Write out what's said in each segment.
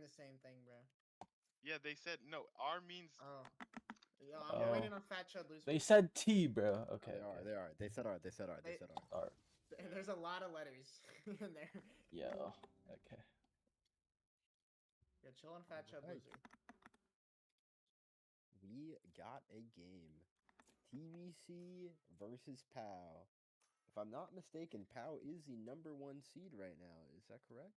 the same thing, bro. Yeah, they said no. R means Oh. Yo, I'm waiting on Fat Chud Loose. They said T, bro. Okay. They are. They are. They said R. They said R. They said R. R. There's a lot of letters in there. Yeah. Okay. Yeah, chill on Fat Chud Right. Loser. We got a game. TBC versus POW. If I'm not mistaken, POW is the #1 seed right now. Is that correct?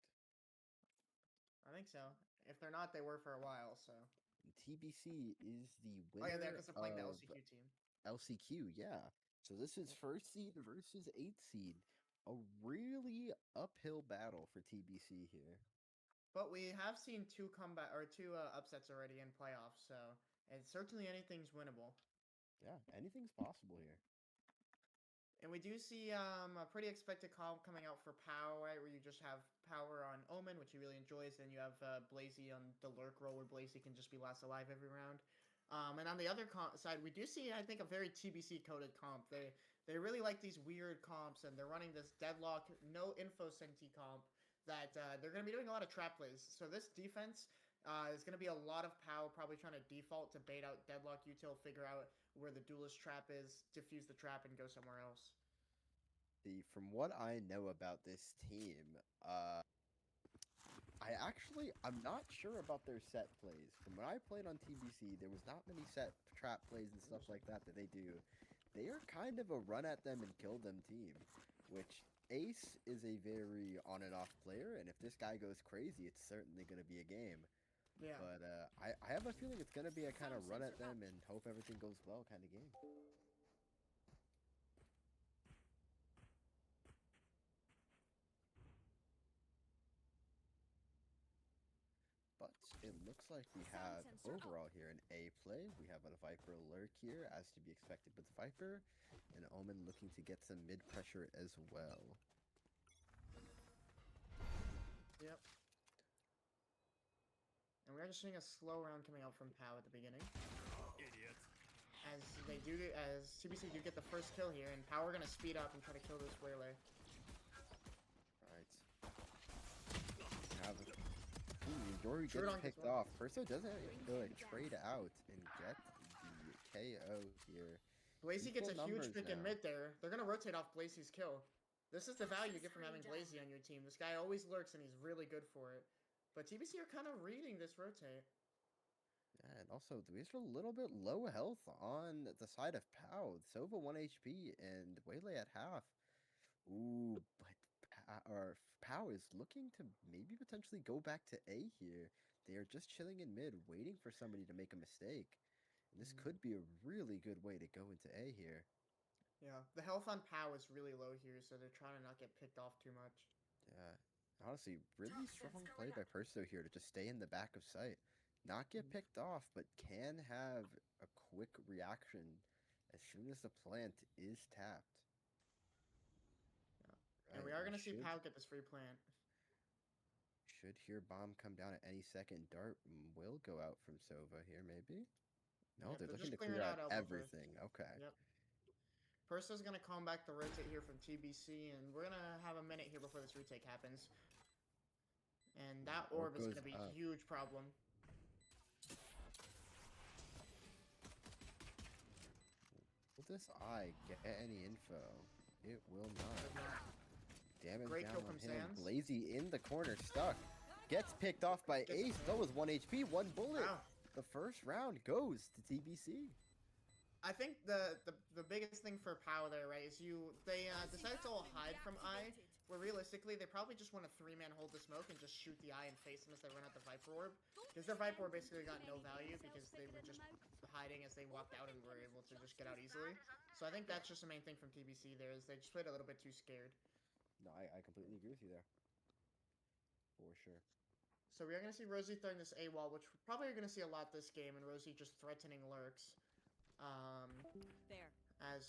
I think so. If they're not, they were for a while, so. And TBC is the Oh yeah, winner because they're playing the of LCQ team. LCQ, yeah. So this is first seed versus 8th seed. A really uphill battle for TBC here. But we have seen two upsets already in playoffs, so and certainly anything's winnable. Yeah, anything's possible here. And we do see a pretty expected comp coming out for POW, right? Where you just have Power on Omen, which he really enjoys, and you have Blazy on the lurk role, where Blazy can just be last alive every round. And on the other side, we do see, I think, a very TBC coded comp. They really like these weird comps, and they're running this deadlock, no info senti comp that they're going to be doing a lot of trap plays. So this defense is going to be a lot of POW probably trying to default to bait out deadlock util, figure out where the duelist trap is, defuse the trap, and go somewhere else. See, from what I know about this team, I'm not sure about their set plays. From when I played on TBC, there was not many set trap plays and stuff like that they do. They are kind of a run at them and kill them team, which Ace is a very on and off player, and if this guy goes crazy, it's certainly going to be a game. Yeah. But I have a feeling it's going to be a kind of run at them and hope everything goes well kind of game. But it looks like we have overall here an A play. We have a Viper lurk here, as to be expected with Viper, and Omen looking to get some mid pressure as well. Yep. And we're just seeing a slow round coming out from POW at the beginning. Idiot. As TBC do get the first kill here, and POW are gonna speed up and try to kill this Waylay. Right. Yori gets picked off. Perso doesn't trade out and get the KO here. Blazy gets a huge pick in mid there. They're gonna rotate off Blazy's kill. This is the value you get from having Blazy on your team. This guy always lurks and he's really good for it. But TBC are kind of reading this rotate. Yeah, and also, these are a little bit low health on the side of POW. Sova 1 HP and Waylay at half. Ooh, but POW is looking to maybe potentially go back to A here. They are just chilling in mid, waiting for somebody to make a mistake. And this could be a really good way to go into A here. Yeah, the health on POW is really low here, so they're trying to not get picked off too much. Yeah, honestly, really strong play by Perso here to just stay in the back of sight. Not get picked off, but can have a quick reaction as soon as the plant is tapped. And we are going to see POW get this free plant. Should hear bomb come down at any second. Dart will go out from Sova here, maybe? No, they're looking to clear out everything. Okay. Yep. Perso's going to come back the rotate here from TBC, and we're going to have a minute here before this retake happens. And that orb is going to be a huge problem. Will this eye get any info? It will not. Damage Great down kill on from him. Sans. Blazy in the corner, stuck. Gets picked off by Ace. That was 1 HP, 1 bullet. Wow. The first round goes to TBC. I think the biggest thing for POW there, right, is they decided to all hide from I, where realistically they probably just want to 3-man hold the smoke and just shoot the I and face them as they run out the Viper Orb. Because their Viper Orb basically got no value because they were just hiding as they walked out and were able to just get out easily. So I think that's just the main thing from TBC there, is they just played a little bit too scared. No, I completely agree with you there. For sure. So we are going to see Rosie throwing this A-wall, which we're probably going to see a lot this game, and Rosie just threatening lurks. There. As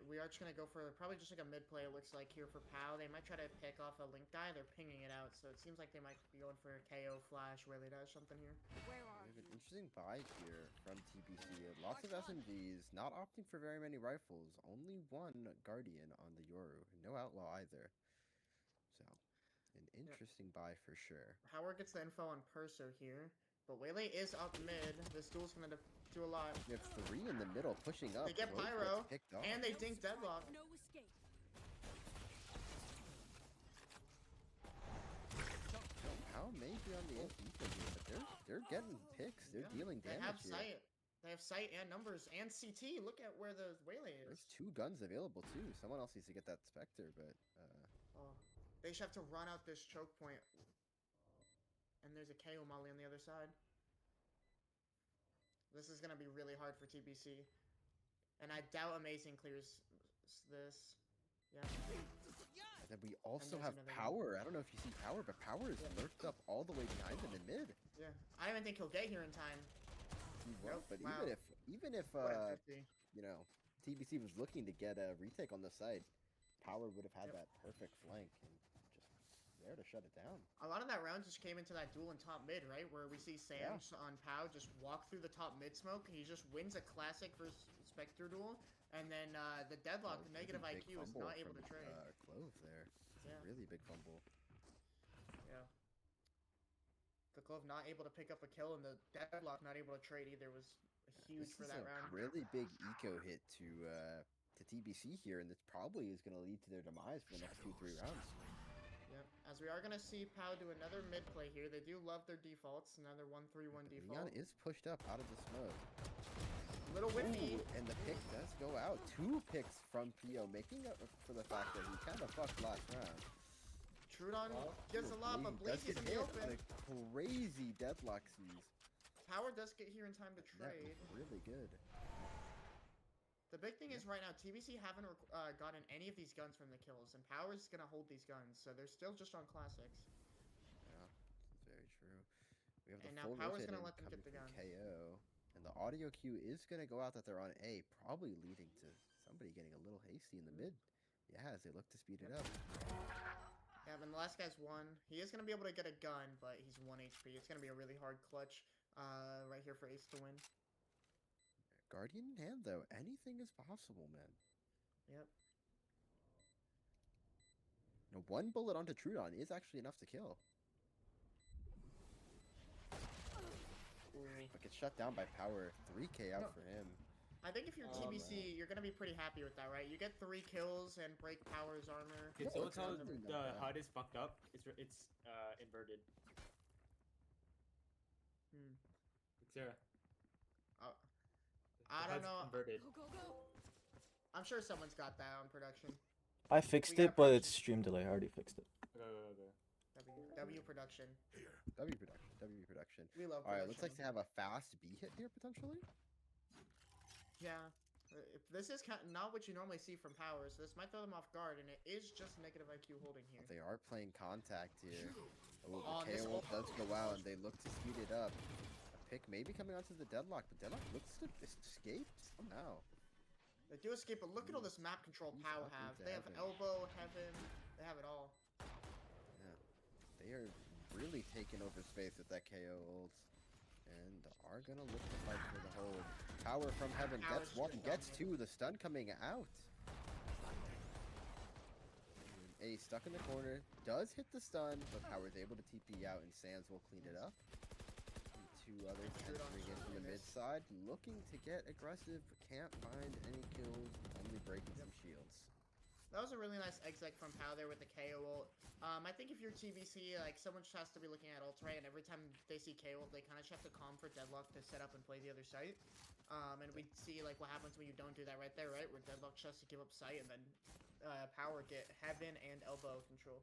we are just going to go for probably just like a mid play, it looks like, here for POW. They might try to pick off a Link guy. They're pinging it out, so it seems like they might be going for a KO flash where they does something here. Where are We have an interesting buy here from TBC. Lots of SMGs, not opting for very many rifles. Only one Guardian on the Yoru. No Outlaw either. So, An interesting buy for sure. Power gets the info on Perso here, but Waylay is up mid. This duel's gonna do a lot. We have 3 in the middle pushing up. They get Clove gets Pyro, picked off. and they No dink strike, Deadlock. No escape. How may be on the MP here, but they're getting picks. They're Yeah, dealing They damage have here. sight. They have sight and numbers and CT. Look at where the Waylay is. There's 2 guns available too. Someone else needs to get that Spectre, but Oh, they just have to run out this choke point. And there's a KO Molly on the other side. This is gonna be really hard for TBC. And I doubt Amazing clears this. Yeah. and then we also there's have another one. Power. I don't know if you see Power, but Power is Yeah. lurked up all the way behind them in mid. Yeah. I don't even think he'll get here in time. He won't, but wow. even if What a 50. you know, TBC was looking to get a retake on the side, Power would have had Yep. that perfect flank and just there to shut it down. A lot of that round just came into that duel in top mid, right? Where we see Sam on POW just walk through the top mid smoke. He just wins a classic versus Spectre duel. And then the Deadlock, Oh, the really negative big IQ, is fumble not able from, to trade. Clove there. It's Yeah. a really big fumble. Yeah. The Clove not able to pick up a kill, and the Deadlock not able to trade either was huge This for is that a round. really big eco hit to TBC here, and this probably is going to lead to their demise for the next 2-3 rounds. Yep. As we are going to see POW do another mid play here. They do love their defaults. Another 1-3-1 But default. Leon is pushed up out of the smoke. Little whiffy. Ooh, and the pick does go out. 2 picks from PO, making up for the fact that he kind of fucked last round. Trudon Wow. gets a lot, but does Blazy's get in the hit. open. A crazy deadlock seize. Power does get here in time to That trade. was really good. The big thing is right now, TBC haven't gotten any of these guns from the kills, and Power's gonna hold these guns, so they're still just on classics. Yeah, very true. We have the And now full Power's gonna rotating let them coming get the from gun. KO, and the audio cue is gonna go out that they're on A, probably leading to somebody getting a little hasty in the mid. Yeah, as they look to speed it up. Yeah, and the last guy's won. He is gonna be able to get a gun, but he's 1 HP. It's gonna be a really hard clutch right here for Ace to win. Guardian in hand though, anything is possible, man. Yep. Now, 1 bullet onto Trudon is actually enough to kill, Ooh. but gets shut down by Power. 3K out No. for him. I think if you're TBC, you're gonna be pretty happy with that, right? You get 3 kills and break Power's armor. Can Yeah, someone it's tell really not the bad. HUD is fucked up? It's inverted. Hmm. Sarah. I don't know. Inverted. Go, go, go. I'm sure someone's got that on production. I fixed got it, but it's stream delay. I already fixed it. Okay. W production. W production. W production. We love All right, production. looks like to have a fast B hit here potentially. Yeah. If this is not what you normally see from Power, so this might throw them off guard, and it is just negative IQ holding here. They are playing contact here. Oh, Oh, the this KO ult- does go out, and they look to speed it up. A pick maybe coming onto the Deadlock, but Deadlock looks to escape somehow. They do escape, but look at all this map control He's POW up have. into They have heaven. elbow, heaven, they have it all. Yeah, they are really taking over space with that KO ult, and are gonna look to fight for the hold. Power from heaven Power's gets 1, just gets dominating. 2. The stun coming out. A stuck in the corner, does hit the stun, but Power's able to TP out, and Sands will clean it up. And 2 others Trudon entering in from the shooting mid this. side, looking to get aggressive, but can't find any kills, only breaking some shields. That was a really nice exec from POW there with the KO ult. I think if you're TBC, like, someone just has to be looking at ults, right? And every time they see KO ult, they kind of just have to calm for Deadlock to set up and play the other site. And we see, like, what happens when you don't do that right there, right? Where Deadlock just has to give up sight, and then Power get heaven and elbow control.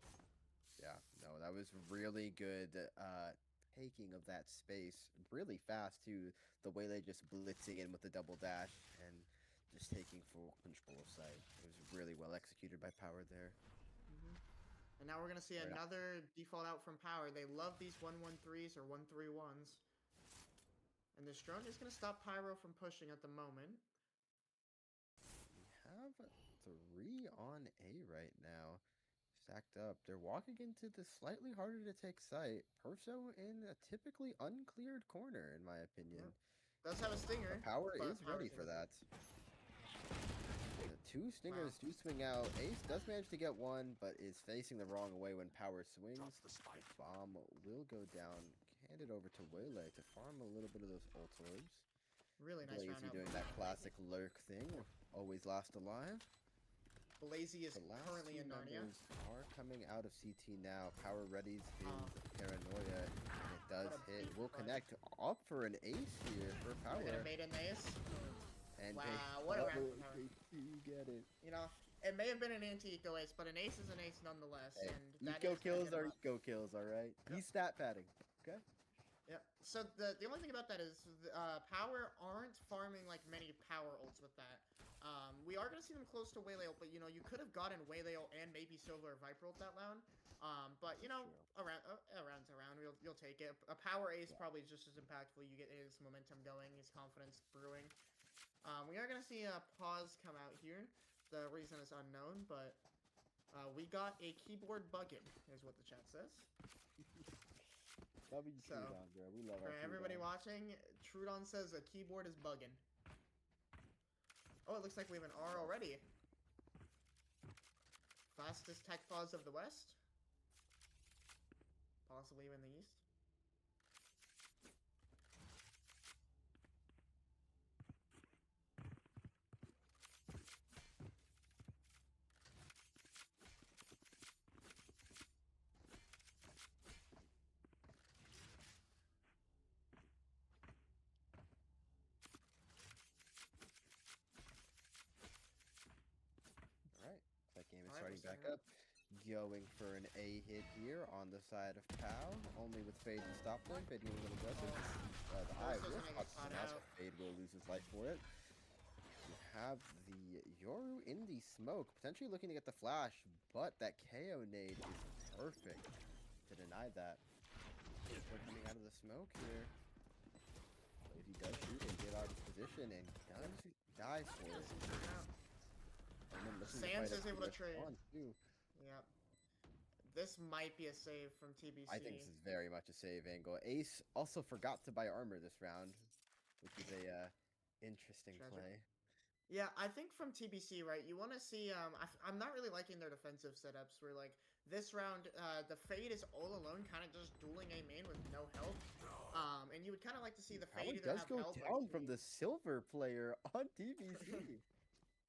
Yeah, no, that was really good taking of that space. Really fast, too. The way they just blitzing in with the double dash and just taking full control of sight. It was really well executed by Power there. And now we're going to see Right on. another default out from Power. They love these 1-1-3s or 1-3-1s. And this drone is going to stop Pyro from pushing at the moment. We have 3 on A right now. Stacked up. They're walking into the slightly harder to take site. Perso in a typically uncleared corner, in my opinion. Does have a stinger. Power but is ready Power's for gonna- that. Two stingers do swing out. Ace does manage to get one, but is facing the wrong way when power swings. The bomb will go down. Hand it over to Waylay to farm a little bit of those ult orbs. Really nice round Blazy out. doing that classic lurk thing. Always last alive. Blazy is The last currently two in Narnia. members are coming out of CT now. Power readies his paranoia, and it does What a hit. beat Will fight. connect up for an ace here for We're gonna Power. bait in the ace. And Wow, what a round for Power. they do get it. You know, it may have been an anti-eco ace, but an ace is an ace nonetheless. Hey, And that eco is gonna kills hit him are up. eco kills, alright? He's stat padding. Okay? Yep. So the only thing about that is Power aren't farming like many Power ults with that. We are gonna see them close to Waylay ult, but you know you could have gotten Waylay ult and maybe Silver or Viper ult that round. But you know around's around. You'll take it. A Power ace probably just as impactful. You get his momentum going, his confidence brewing. We are gonna see a pause come out here. The reason is unknown, but we got a keyboard bugging, is what the chat says. Love you, So, Trudon, bro. We love For our everybody Trudon. watching, Trudon says a keyboard is bugging. Oh, it looks like we have an R already. Fastest tech pause of the West. Possibly even the East. Alright, that game is Alright, starting we're back starting up. Going for an A hit here on the side of POW, only with Fade to stop them. Fade getting a little aggressive. The Hive will gonna spot get caught the mouse, out. but Fade will lose his life for it. You have the Yoru in the smoke, potentially looking to get the flash, but that KO nade is perfect to deny that. They're coming out of the smoke here. If he does shoot and get out of his position and dies for it. And then looking to Sans fight is up able to with trade. Spawn, too. Yep. This might be a save from TBC. I think this is very much a save angle. Ace also forgot to buy armor this round, which is a interesting Tragic. play. Yeah, I think from TBC, right, you want to see, I'm not really liking their defensive setups where, like, this round, the Fade is all alone, kind of just dueling a main with no help. And you would kind of like to see the Fade Power either does have go help down or from the silver player on TBC.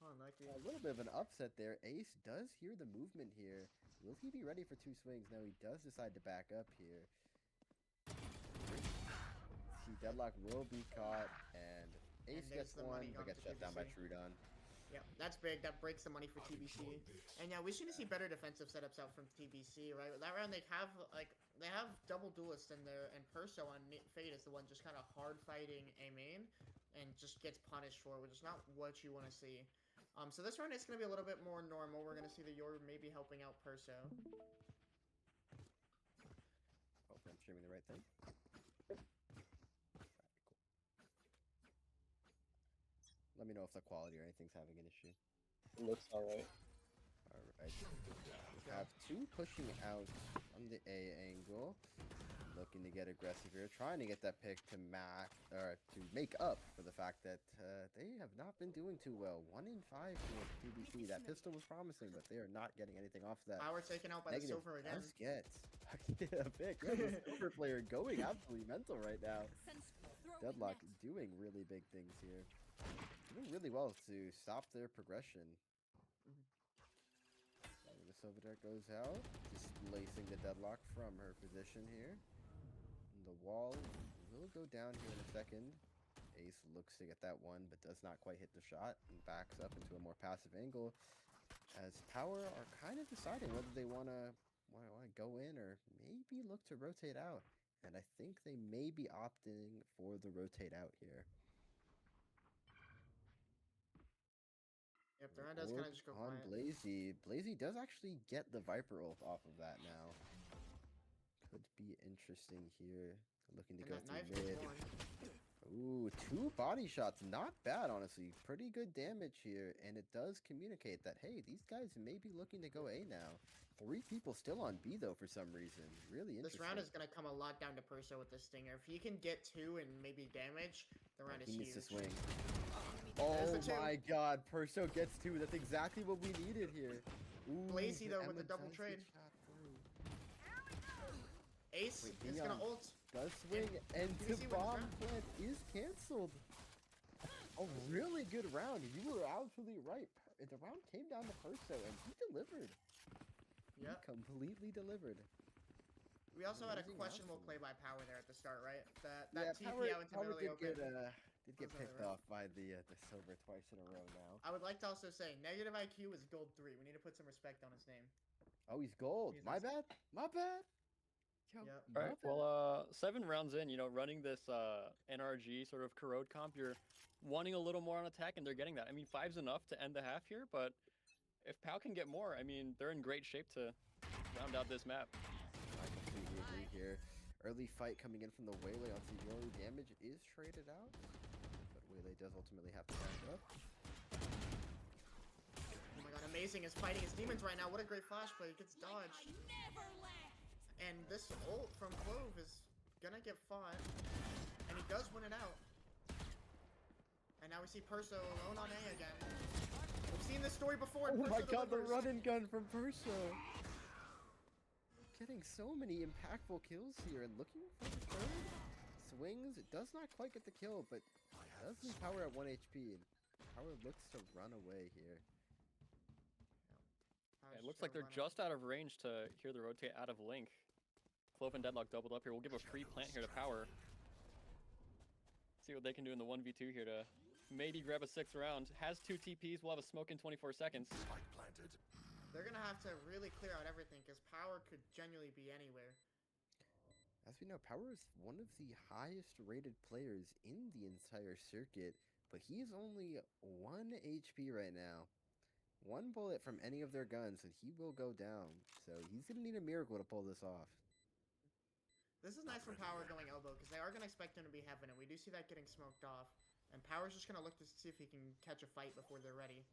unlucky. A little bit of an upset there. Ace does hear the movement here. Will he be ready for two swings? No, he does decide to back up here. See, Deadlock will be caught, and Ace there's gets the one, money but gone gets to shut down by TBC. Trudon. Yep, that's big. That breaks the money for TBC. And yeah, we should see better defensive setups out from TBC, right? That round they have double duelists in there, and Perso on Fade is the one just kind of hard fighting a main, and just gets punished for, which is not what you want to see. So this round is going to be a little bit more normal. We're going to see the Yoru maybe helping out Perso. Hopefully I'm streaming the right thing. Let me know if the quality or anything's having an issue. Looks alright. Alright. We have two pushing out from the A angle. Looking to get aggressive here. Trying to get that pick to make up for the fact that they have not been doing too well. 1 in 5 for TBC. That pistol was promising, but they are not getting anything off that. Power taken out by the Negative Silver again. does get a pick. Yeah, the Silver player going absolutely mental right now. Deadlock doing really big things here. Doing really well to stop their progression. The Silver Deck goes out, displacing the Deadlock from her position here. And the wall will go down here in a second. Ace looks to get that one, but does not quite hit the shot and backs up into a more passive angle. As Power are kind of deciding whether they want to go in or maybe look to rotate out. And I think they may be opting for the rotate out here. Yep, the round does kind of just go on quiet. Blazy. Blazy does actually get the Viper ult off of that now. Could be interesting here. Looking to And go that through knife gets mid. one. Ooh, 2 body shots. Not bad, honestly. Pretty good damage here. And it does communicate that, hey, these guys may be looking to go A now. 3 people still on B though for some reason. Really interesting. This round is gonna come a lot down to Perso with this stinger. If he can get 2 and maybe damage, the round is He huge. needs to swing. There's Oh the 2. my god, Perso gets 2. That's exactly what we needed here. Ooh, Blazy, though, with Emma the double does get trade. shot through. Ace Wait, is Leon gonna ult. Does swing, and TBC the wins bomb round. plant is cancelled. A really good round. You were absolutely right. The round came down to Perso, and he delivered. Yep. He completely delivered. We also had a Amazing questionable round play for by Power there at the start, right? That Yeah, TP Power, out into Power early did open. get Was picked that right? off by the silver twice in a row now. I would like to also say, negative IQ is gold 3. We need to put some respect on his name. Oh, he's gold. He's My awesome. bad. My bad. Yo, Yep. my Alright, bad. well, 7 rounds in, running this NRG sort of corrode comp, you're wanting a little more on attack, and they're getting that. I mean, 5's enough to end the half here, but if POW can get more, I mean, they're in great shape to round out this map. I completely agree here. Early fight coming in from the Waylay on Yori. Damage is traded out, but Waylay does ultimately have to back up. Oh my god, Amazing is fighting his demons right now. What a great flash play. He gets dodged. And this ult from Clove is gonna get fought. And he does win it out. And now we see Perso alone on A again. We've seen this story before. Oh Perso my god, the delivers. run and gun from Perso! Getting so many impactful kills here and looking for the third. Swings, it does not quite get the kill, but does lose Power at 1 HP. And Power looks to run away here. It looks like they're just out of range to hear the rotate out of Link. Clove and Deadlock doubled up here. We'll give a free plant here to Power. See what they can do in the 1v2 here to maybe grab a 6th round. Has 2 TPs. We'll have a smoke in 24 seconds. They're gonna have to really clear out everything because Power could genuinely be anywhere. As we know, Power is one of the highest rated players in the entire circuit, but he's only 1 HP right now. 1 bullet from any of their guns and he will go down. So he's gonna need a miracle to pull this off. This is nice from Power going elbow because they are gonna expect him to be heaven, and we do see that getting smoked off. And Power's just gonna look to see if he can catch a fight before they're ready.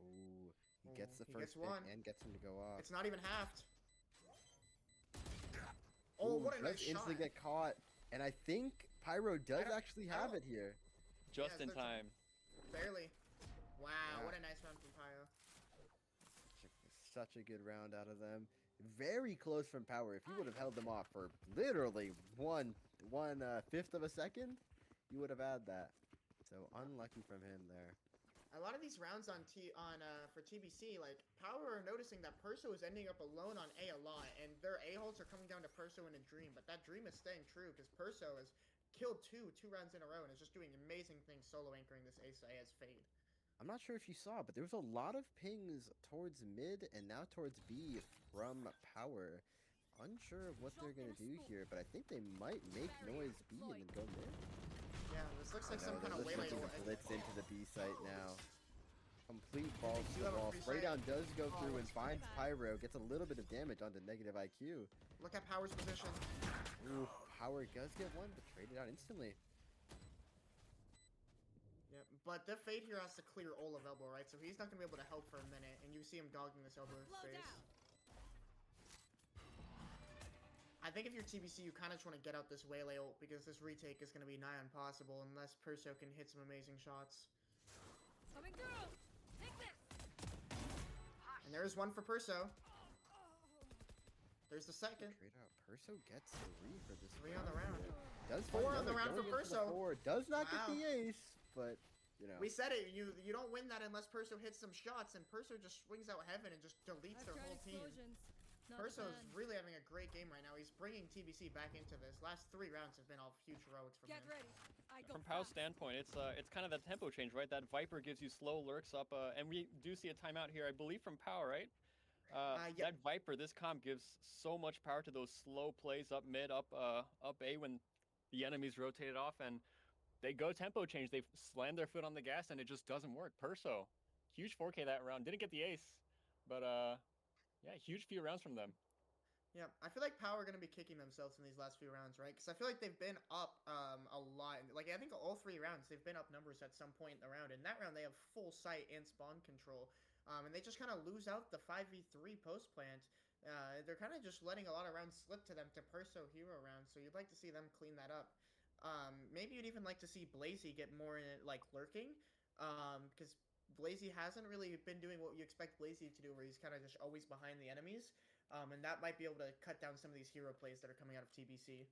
Ooh, he Ooh, gets the he first gets pick one. and gets him to go off. It's not even halved. Oh, what a does nice shot! instantly get caught, and I think Pyro does don't- actually I have don't- it here. Just Yeah, in there's a- time. Barely. Wow, Yeah. what a nice round from Pyro. Such a good round out of them. Very close from Power. If you would have held them off for literally one fifth of a second, you would have had that. So unlucky from him there. A lot of these rounds for TBC, like Power are noticing that Perso is ending up alone on A lot, and their A holds are coming down to Perso in a dream. But that dream is staying true because Perso has killed two rounds in a row and is just doing amazing things solo anchoring this Ace as Fade. I'm not sure if you saw, but there was a lot of pings towards mid and now towards B from Power. Unsure of what they're gonna do here, but I think they might make noise B and then go mid. Yeah, this looks like No, some kind of they're Waylay looking ult. to blitz into the B site now. Complete balls They to do the have a wall. free Spray sight. down does go Oh, through and it's finds Pyro. Gets a little bit of damage onto negative IQ. Look at Power's position. Ooh, Power does get one, but traded out instantly. Yep, but the Fade here has to clear all of elbow, right? So he's not gonna be able to help for a minute, and you see him dogging this elbow space. I think if you're TBC, you kind of just want to get out this Waylay ult because this retake is going to be nigh impossible unless Perso can hit some amazing shots. Coming through. Take this. And there's one for Perso. There's the second. Trade out. Perso gets 3 for this. 3 on the round. Does Four find on the another round for going into the Perso. 4. Does not Wow. get the ace, but you know. We said it. You don't win that unless Perso hits some shots, and Perso just swings out heaven and just deletes I've their tried whole team. explosions. Not Perso is fun. really having a great game right now. He's bringing TBC back into this. Last 3 rounds have been all huge heroics from Get him. ready. I go From POW's fast. standpoint, it's kind of that tempo change, right? That Viper gives you slow lurks up, and we do see a timeout here, I believe, from POW, right? Yep. That Viper, this comp gives so much power to those slow plays up mid, up A when the enemies rotate off, and they go tempo change. They slam their foot on the gas, and it just doesn't work. Perso, huge 4K that round. Didn't get the ace, but yeah, huge few rounds from them. Yeah, I feel like Power are going to be kicking themselves in these last few rounds, right? Because I feel like they've been up a lot. Like, I think all 3 rounds, they've been up numbers at some point in the round. In that round, they have full sight and spawn control. And they just kind of lose out the 5v3 post plant. They're kind of just letting a lot of rounds slip to them to perso hero rounds, so you'd like to see them clean that up. Maybe you'd even like to see Blazy get more in it, like lurking, because Blazy hasn't really been doing what you expect Blazy to do, where he's kind of just always behind the enemies, and that might be able to cut down some of these hero plays that are coming out of TBC.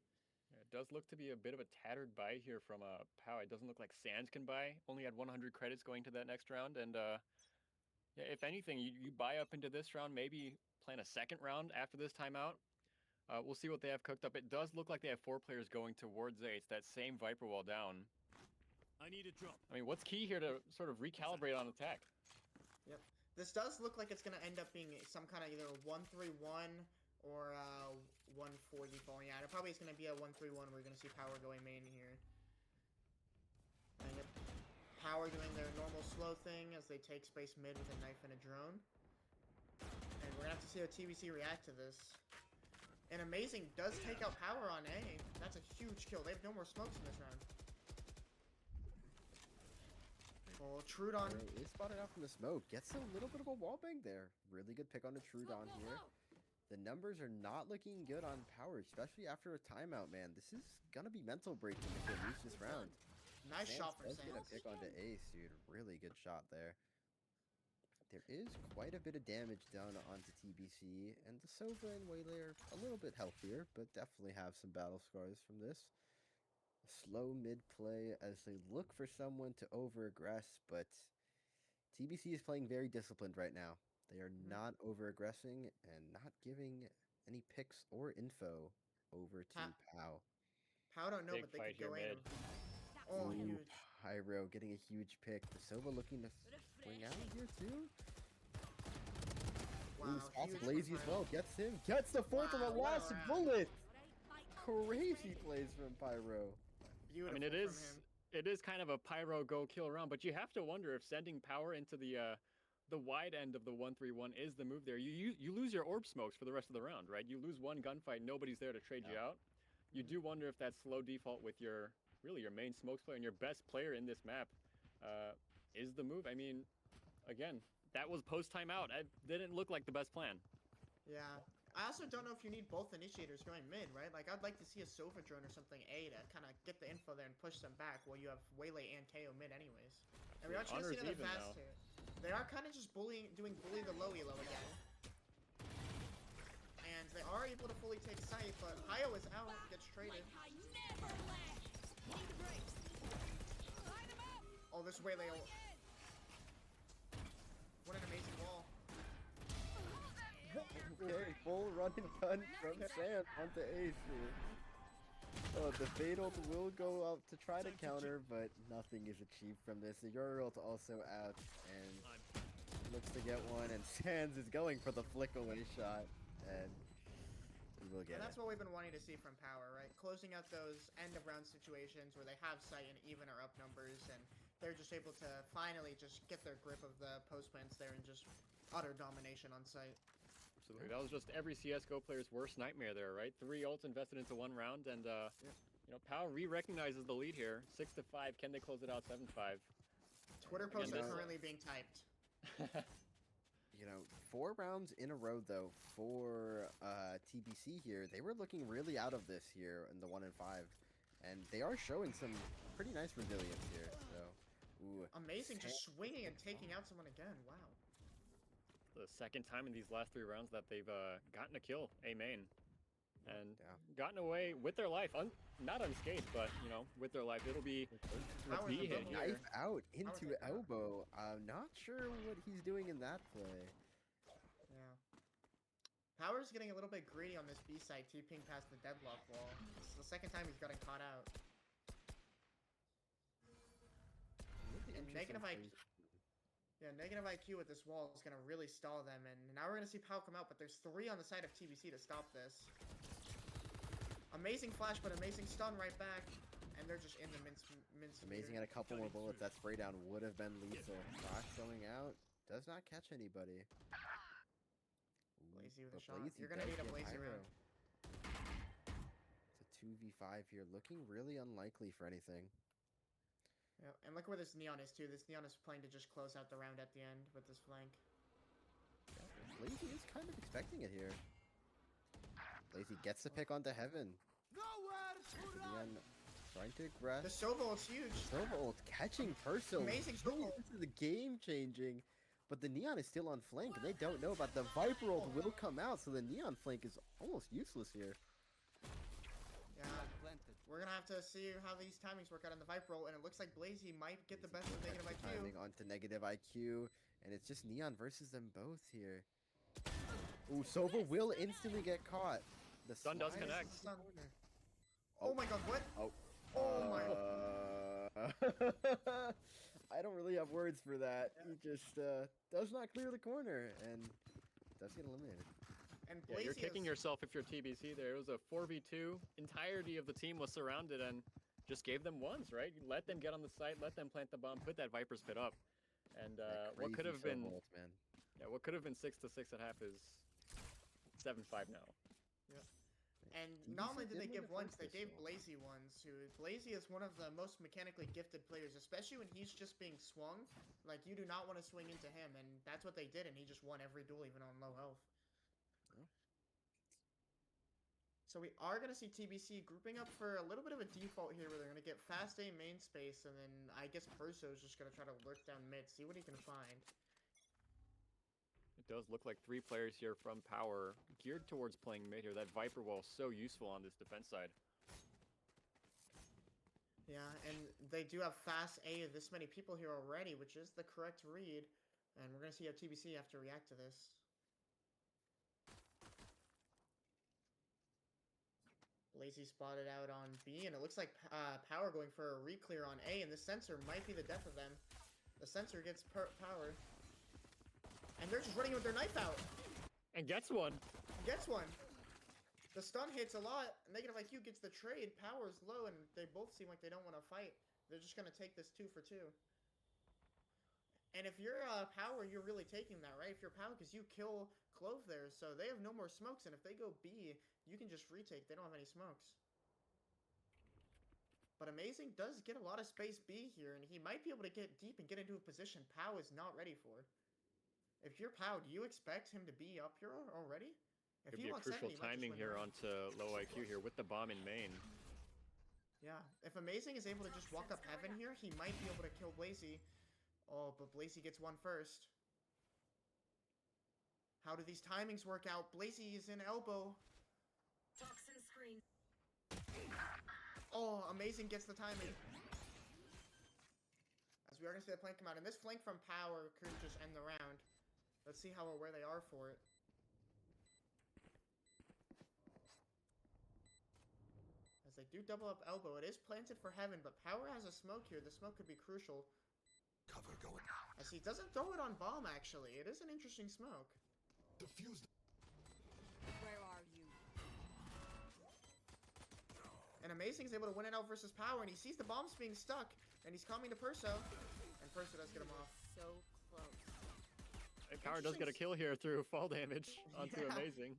Yeah, it does look to be a bit of a tattered buy here from POW. It doesn't look like Sands can buy. Only had 100 credits going to that next round, and yeah, if anything, you buy up into this round, maybe plan a second round after this timeout. We'll see what they have cooked up. It does look like they have 4 players going towards A. It's that same Viper wall down. I need a drop. I mean, what's key here to sort of recalibrate on attack? Yep. This does look like it's going to end up being some kind of either 1-3-1 or 1-4 default. Yeah, it probably is going to be a 1-3-1. We're going to see Power going main here. And yep, Power doing their normal slow thing as they take space mid with a knife and a drone. And we're going to have to see how TBC react to this. And Amazing does take out Power on A. That's a huge kill. They have no more smokes in this round. Oh, Trudon. Is spotted out from the smoke. Gets a little bit of a wallbang there. Really good pick on the Trudon here. The numbers are not looking good on Power, especially after a timeout, man. This is gonna be mental breaking if they lose this round. Nice shot from Does get a Sands. pick onto Ace, dude. Really good shot there. There is quite a bit of damage done onto TBC, and the Sova and Waylay are a little bit healthier, but definitely have some battle scars from this. Slow mid play as they look for someone to over-aggress, but TBC is playing very disciplined right now. They are not over-aggressing and not giving any picks or info over to POW. Power don't know, Big but they fight could go here in. mid. Oh, Ooh, huge. Pyro getting a huge pick. The Sova looking to swing out here too. Wow, Ooh, spots huge Blazy from as well. Gets him. Gets the fourth of the Wow, what a last round. bullet. Crazy plays from Pyro. Beautiful I mean, from him. it is kind of a Pyro go kill round, but you have to wonder if sending Power into the wide end of the 1-3-1 is the move there. You lose your orb smokes for the rest of the round, right? You lose one gunfight, nobody's there to trade you out. You do wonder if that slow default with your main smokes player and your best player in this map is the move. I mean, again, that was post timeout. It didn't look like the best plan. Yeah. I also don't know if you need both initiators going mid, right? Like, I'd like to see a Sova drone or something A to kind of get the info there and push them back while you have Waylay and KO mid anyways. And we're actually Honor's seeing the even fast now. here. They are kind of just doing bully the low elo again. And they are able to fully take sight, but Hayo is out, gets traded. I never left. Need the brakes. Line 'em up. Oh, this Waylay. Again. What an amazing wall. Okay, full run and gun from Sam onto Ace here. Oh, the Fatal will go out to try to counter, but nothing is achieved from this. The Uriel also out and looks to get one, and Sands is going for the flick away shot, and he will get And that's it. what we've been wanting to see from Power, right? Closing out those end of round situations where they have sight and even or up numbers, and they're just able to finally just get their grip of the post plants there and just utter domination on sight. Absolutely. That was just every CSGO player's worst nightmare there, right? 3 ults invested into one round, and you know, POW re-recognizes the lead here. 6-5. Can they close it out? 7-5. Twitter posts Again, are this- currently being typed. You know, 4 rounds in a row though for TBC here. They were looking really out of this here in the 1 and 5, and they are showing some pretty nice resilience here. So, ooh, Amazing, just swinging and taking out someone again. Wow. The second time in these last 3 rounds that they've gotten a kill, A main, and Yeah. gotten away with their life, not unscathed, but you know, with their life. It'll be a Power's B a hit bit here. knife out taking into out. elbow. I'm not sure what he's doing in that play. Yeah. Power's getting a little bit greedy on this B side, TPing past the deadlock wall. It's the second time he's gotten caught out. And negative IQ. Yeah, negative IQ with this wall is going to really stall them, and now we're going to see POW come out, but there's 3 on the side of TBC to stop this. Amazing flash, but amazing stun right back, and they're just in the mince. Amazing had a couple more bullets. That spray down would have been lethal. Fox going out. Does not catch anybody. Ooh, Blazy with a but shot. Blazy You're gonna does need a get Blazy pyro. round. It's a 2v5 here. Looking really unlikely for anything. Yeah, and look where this Neon is too. This Neon is playing to just close out the round at the end with this flank. Lazy is kind of expecting it here. Lazy gets the pick onto Heaven. Neon trying to grasp. The Sova ult's huge. Sova ult catching Perso. Amazing Sova ult. This is the game changing. But the Neon is still on flank, and they don't know about the Viper ult will come out, so the Neon flank is almost useless here. Yeah, we're gonna have to see how these timings work out in the Viper ult, and it looks like Blazy might get the best of negative IQ. Timing onto negative IQ, and it's just Neon versus them both here. Ooh, Sova will instantly get caught. The Stun does slide is connect. in the corner. Oh my god, what? Oh. Oh my. I don't really have words for that. He just does not clear the corner and does get eliminated. And Yeah, you're Blazy kicking is- yourself if you're TBC there. It was a 4v2. Entirety of the team was surrounded and just gave them ones, right? You let them get on the site, let them plant the bomb, put that Viper's pit up. And That what could crazy have been Sova ult, man. what could have been 6-6 at half is 7-5 now. And TBC not only did did they win give the ones, first they gave pistol. Blazy ones. Who Blazy is one of the most mechanically gifted players, especially when he's just being swung. Like you do not want to swing into him, and that's what they did, and he just won every duel, even on low health. Yeah. So we are gonna see TBC grouping up for a little bit of a default here, where they're gonna get fast A main space, and then I guess Perso is just gonna try to lurk down mid, see what he can find. It does look like 3 players here from Power geared towards playing mid here. That Viper wall so useful on this defense side. Yeah, and they do have fast A of this many people here already, which is the correct read. And we're going to see how TBC have to react to this. Lazy spotted out on B, and it looks like Power going for a re-clear on A, and the sensor might be the death of them. The sensor gets Power. And they're just running with their knife out. And gets one. Gets one. The stun hits a lot. Negative IQ gets the trade. Power's low, and they both seem like they don't want to fight. They're just going to take this 2 for 2. And if you're Power, you're really taking that, right? If you're Power, because you kill Clove there, so they have no more smokes, and if they go B, you can just retake. They don't have any smokes. But Amazing does get a lot of space B here, and he might be able to get deep and get into a position Pow is not ready for. If you're Pow, do you expect him to be up here already? If Could he be a wants crucial 70, he might just timing win here round. onto low IQ here with the bomb in main. Yeah, if Amazing is able to just walk up Heaven here, he might be able to kill Blazy. Oh, but Blazy gets one first. How do these timings work out? Blazy is in elbow. Toxin screen. Oh, Amazing gets the timing. As we are going to see the flank come out. And this flank from Power could just end the round. Let's see how aware they are for it. As they do double up elbow. It is planted for Heaven, but Power has a smoke here. The smoke could be crucial. Cover going. As he doesn't throw it on bomb, actually. It is an interesting smoke. Diffused. Where are you? And Amazing is able to win it out versus Power, and he sees the bombs being stuck, and he's coming to Perso. And Perso does get him off. So close. And Power does get a kill here through fall damage onto Yeah. Amazing.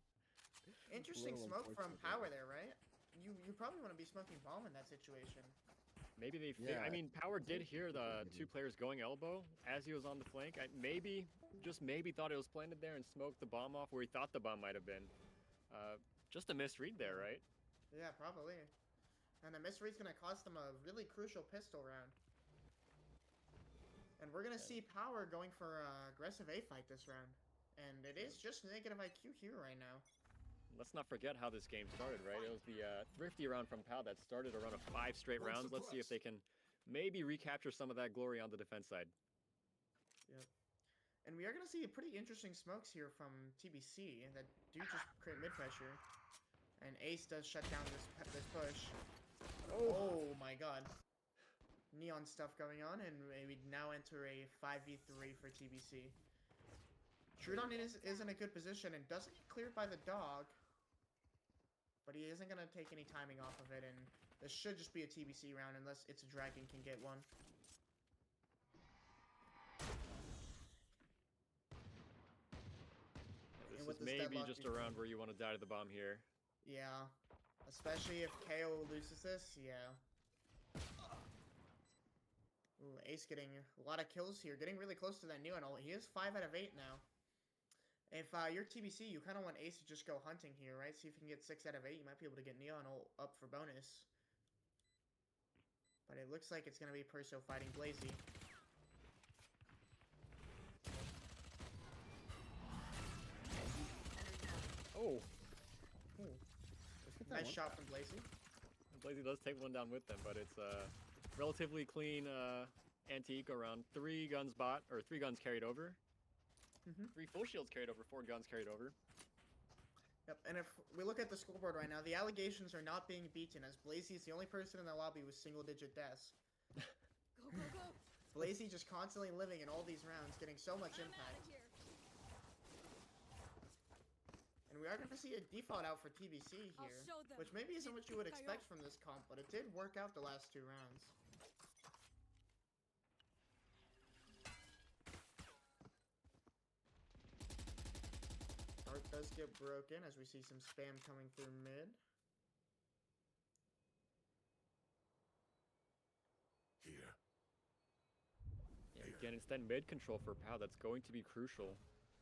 Interesting little smoke from unfortunate. Power there, right? You probably want to be smoking bomb in that situation. Maybe they Yeah, I mean, Power did think hear the maybe. 2 players going elbow as he was on the flank. Maybe, just maybe, thought it was planted there and smoked the bomb off where he thought the bomb might have been. Just a misread there, right? Yeah, probably. And the misread's going to cost them a really crucial pistol round. And we're going to see Power going for an aggressive A fight this round. And it is just negative IQ here right now. Let's not forget how this game started, right? It was the thrifty round from POW that started a run of 5 straight rounds. Let's see if they can maybe recapture some of that glory on the defense side. Yep. And we are going to see pretty interesting smokes here from TBC that do just create mid pressure. And Ace does shut down this push. Oh my god. Neon stuff going on, and we now enter a 5v3 for TBC. Trudon is in a good position and doesn't get cleared by the dog. But he isn't going to take any timing off of it, and this should just be a TBC round unless It's a Dragon can get one. This with is this maybe deadlock, just we- a round where you want to die to the bomb here. Yeah. Especially if KO loses this, yeah. Ooh, Ace getting a lot of kills here. Getting really close to that Neon ult. He is 5 out of 8 now. If you're TBC, you kind of want Ace to just go hunting here, right? See if you can get 6 out of 8. You might be able to get Neon up for bonus. But it looks like it's going to be Perso fighting Blazy. Oh, Nice shot from Blazy. Blazy does take one down with them, but it's a relatively clean anti-eco round. 3 guns bot, or 3 guns carried over. 3 full shields carried over, 4 guns carried over. Yep, and if we look at the scoreboard right now, the allegations are not being beaten, as Blazy is the only person in the lobby with single-digit deaths. Go, go, go. Blazy just constantly living in all these rounds, getting so much I'm impact. outta here. And we are going to see a default out for TBC I'll here, show them. which maybe isn't what you would Think I expect ought. from this comp, but it did work out the last 2 rounds. Heart does get broken as we see some spam coming through mid. Here. Yeah, again, it's that mid control for POW that's going to be crucial.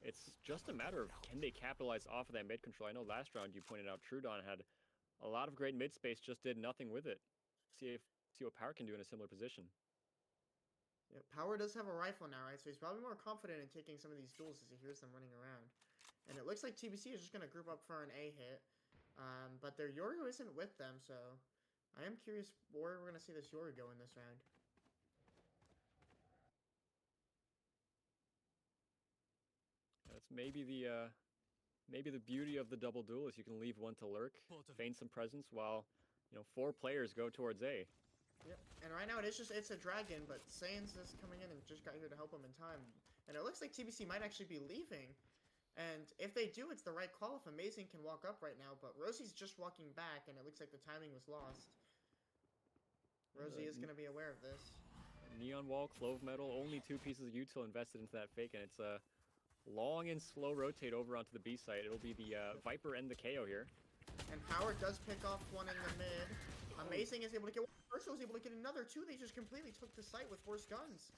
It's just a matter of can they capitalize off of that mid control. I know last round you pointed out Trudon had a lot of great mid space, just did nothing with it. See what Power can do in a similar position. Yeah, Power does have a rifle now, right? So he's probably more confident in taking some of these duels as he hears them running around. And it looks like TBC is just going to group up for an A hit. But their Yoru isn't with them, so I am curious where we're going to see this Yoru go in this round. That's maybe the beauty of the double duel is you can leave one to lurk, feign some presence while 4 players go towards A. Yep. And right now it's a dragon, but Saiyans is coming in and just got here to help him in time. And it looks like TBC might actually be leaving. And if they do, it's the right call if Amazing can walk up right now, but Rosie's just walking back and it looks like the timing was lost. Rosie is going to be aware of this. Neon wall, clove metal, only 2 pieces of util invested into that fake, and it's a long and slow rotate over onto the B site. It'll be the Viper and the KO here. And Power does pick off one in the mid. Amazing is able to get one. Perso was able to get another 2. They just completely took the site with worse guns.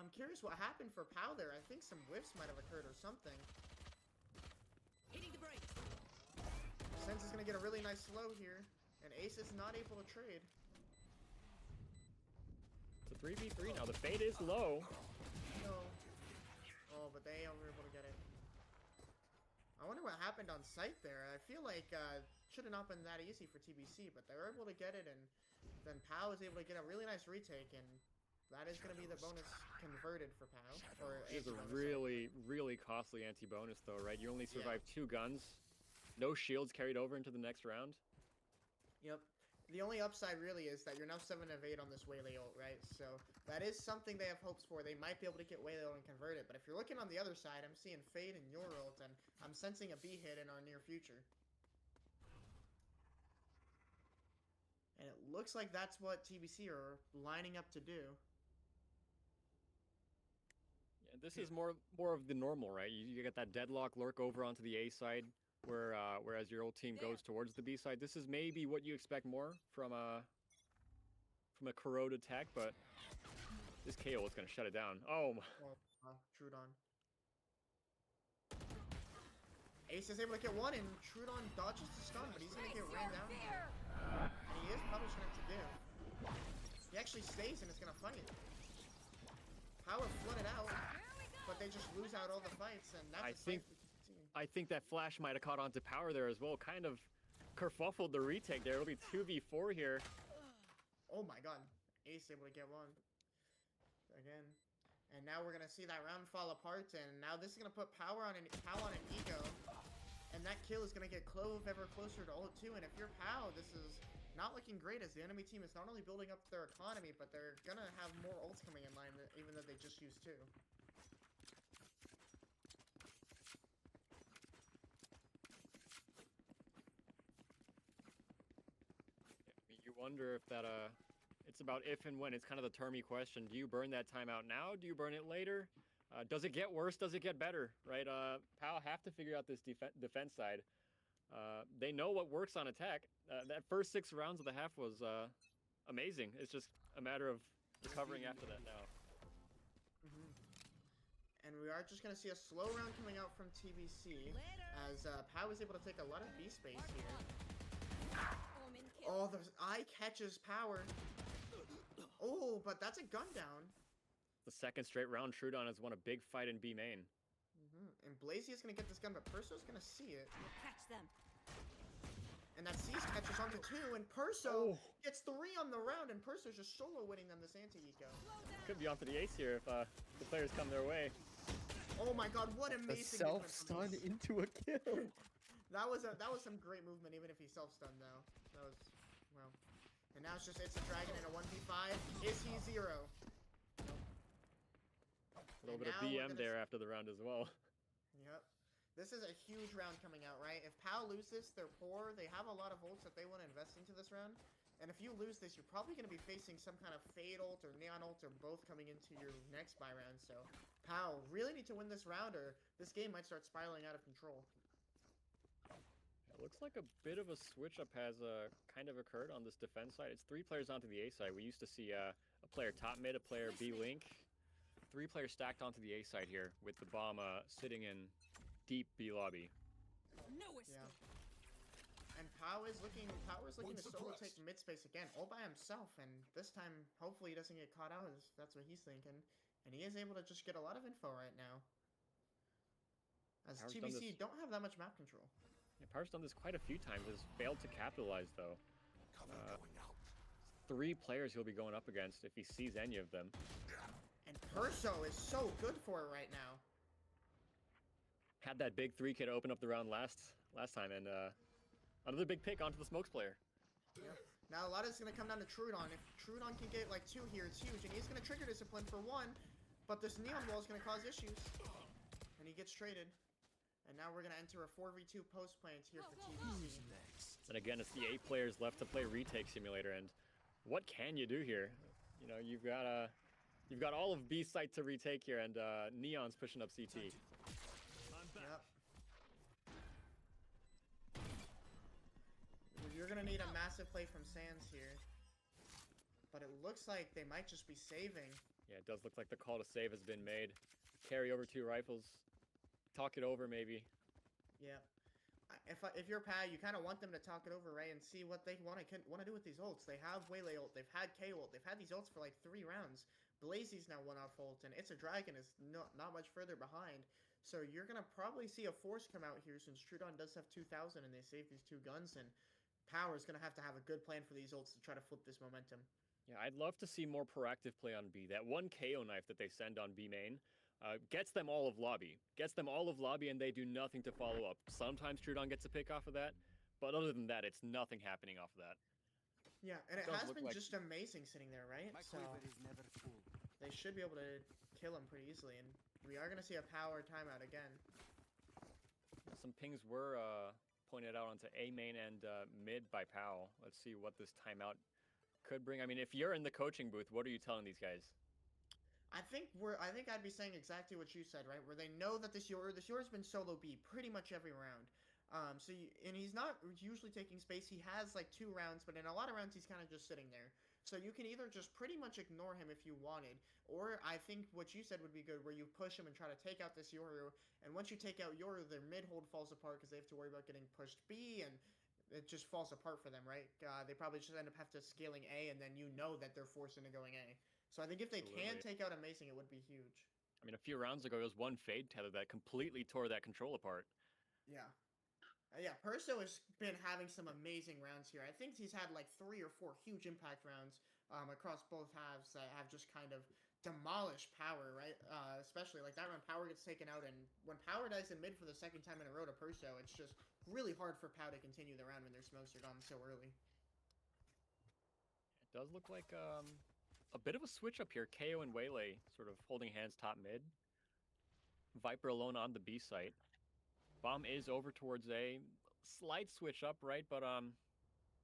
I'm curious what happened for POW there. I think some whiffs might have occurred or something. Hitting the brakes. Sense is going to get a really nice slow here. And Ace is not able to trade. It's a 3v3 now. The fade is low. No. Oh, but they were able to get it. I wonder what happened on site there. I feel like should have not been that easy for TBC, but they were able to get it, and then POW was able to get a really nice retake, and that is going to be the bonus converted for POW. Or It's a anti-bonus, really, really costly anti-bonus though, right? You only survive 2 guns. No shields carried over into the next round. Yep. The only upside really is that you're now 7 of 8 on this Waylay ult, right? So that is something they have hopes for. They might be able to get Waylay ult and convert it. But if you're looking on the other side, I'm seeing Fade and your ult, and I'm sensing a B hit in our near future. And it looks like that's what TBC are lining up to do. Yeah, this is more of the normal, right? You get that deadlock lurk over onto the A side, whereas your old team goes towards the B side. This is maybe what you expect more from a corrode attack, but this KO is going to shut it down. Oh, Trudon. Ace is able to get one, and Trudon dodges the stun, but he's going to get ran down. And he is punishing it to give. He actually stays and is going to fight. Power flooded out, but they just lose out all the fights, and that's I think that flash might have caught onto Power there as well. Kind of kerfuffled the retake there. It'll be 2v4 here. Oh my god. Ace able to get one. Again. And now we're going to see that round fall apart, and now this is going to put POW on an ego. And that kill is going to get Clove ever closer to ult 2, and if you're POW, this is not looking great as the enemy team is not only building up their economy, but they're going to have more ults coming in line, even though they just used 2. You wonder if that it's about if and when. It's kind of the termy question. Do you burn that timeout now? Do you burn it later? Does it get worse? Does it get better? Right? POW have to figure out this defense side. They know what works on attack. That first 6 rounds of the half was amazing. It's just a matter of recovering after that now. And we are just going to see a slow round coming out from TBC as POW is able to take a lot of B space here. Omen kill. Oh, the eye catches Power. Oh, but that's a gun down. The second straight round, Trudon has won a big fight in B main. And Blazy is going to get this gun, but Perso's going to see it. Catch them. And that C's catches onto 2, and Perso gets 3 on the round, and Perso's just solo winning them this anti-eco. Could be on for the ace here if the players come their way. Oh my god, what The amazing movement from self-stun Ace. into a kill. That was some great movement, even if he self-stunned though. That was, well. And now it's a dragon in a 1v5. Is he 0? A little bit of BM there after the round as well. Yep. This is a huge round coming out, right? If POW lose this, they're poor. They have a lot of ults that they want to invest into this round. And if you lose this, you're probably going to be facing some kind of Fade ult or Neon ult or both coming into your next buy round. So POW really need to win this round or this game might start spiraling out of control. It looks like a bit of a switch up has kind of occurred on this defense side. It's 3 players onto the A side. We used to see a player top mid, a player B link. 3 players stacked onto the A side here with the bomb sitting in deep B lobby. No escape. Yeah. And POW is looking to solo take mid space again, all by himself, and this time hopefully he doesn't get caught out. That's what he's thinking, and he is able to just get a lot of info right now. As Power's TBC don't have that much map control. Yeah, Power's done this quite a few times. Has failed to capitalize though. Cover going out. 3 players he'll be going up against if he sees any of them. And Perso is so good for it right now. Had that big 3 kit open up the round last time, and another big pick onto the smokes player. Yeah. Now a lot is going to come down to Trudon. If Trudon can get like 2 here, it's huge, and he's going to trigger discipline for 1, but this neon wall is going to cause issues. And he gets traded. And now we're going to enter a 4v2 post plant here for TBC. And again, it's the 8 players left to play retake simulator, and what can you do here? You know, you've got all of B site to retake here, and Neon's pushing up CT. Yep. You're gonna need a massive play from Sands here. But it looks like they might just be saving. Yeah, it does look like the call to save has been made. Carry over 2 rifles. Talk it over, maybe. Yeah. If you're POW, you kind of want them to talk it over, right, and see what they want to do with these ults. They have Waylay ult, they've had K ult, they've had these ults for like 3 rounds. Blazy's now 1-off ult, and It's a Dragon is not much further behind. So you're gonna probably see a force come out here since Trudon does have 2,000 and they save these 2 guns, and Power's gonna have to have a good plan for these ults to try to flip this momentum. Yeah, I'd love to see more proactive play on B. That 1 KO knife that they send on B main gets them all of lobby. Gets them all of lobby, and they do nothing to follow up. Sometimes Trudon gets a pick off of that, but other than that, it's nothing happening off of that. Yeah, and it does has look been like- just amazing sitting there, right? So they should be able to kill him pretty easily, and we are gonna see a Power timeout again. Some pings were pointed out onto A main and mid by POW. Let's see what this timeout could bring. I mean, if you're in the coaching booth, what are you telling these guys? I think I'd be saying exactly what you said, right? Where they know that this Yora's been solo B pretty much every round. And he's not usually taking space. He has like 2 rounds, but in a lot of rounds he's kind of just sitting there. So you can either just pretty much ignore him if you wanted, or I think what you said would be good, where you push him and try to take out this Yoru. And once you take out Yoru, their mid hold falls apart because they have to worry about getting pushed B, and it just falls apart for them, right? They probably just end up have to scaling A, and then you know that they're forced into going A. So I think if they can take out Amazing, it would be huge. I mean, a few rounds ago, there was 1 fade tether that completely tore that control apart. Yeah. Yeah, Perso has been having some amazing rounds here. I think he's had like 3 or 4 huge impact rounds across both halves that have just kind of demolished Power, right? Especially like that round Power gets taken out, and when Power dies in mid for the 2nd time in a row to Perso, it's just really hard for POW to continue the round when their smokes are gone so early. It does look like a bit of a switch up here. KO and Waylay sort of holding hands top mid. Viper alone on the B site. Bomb is over towards A. Slight switch up, right? But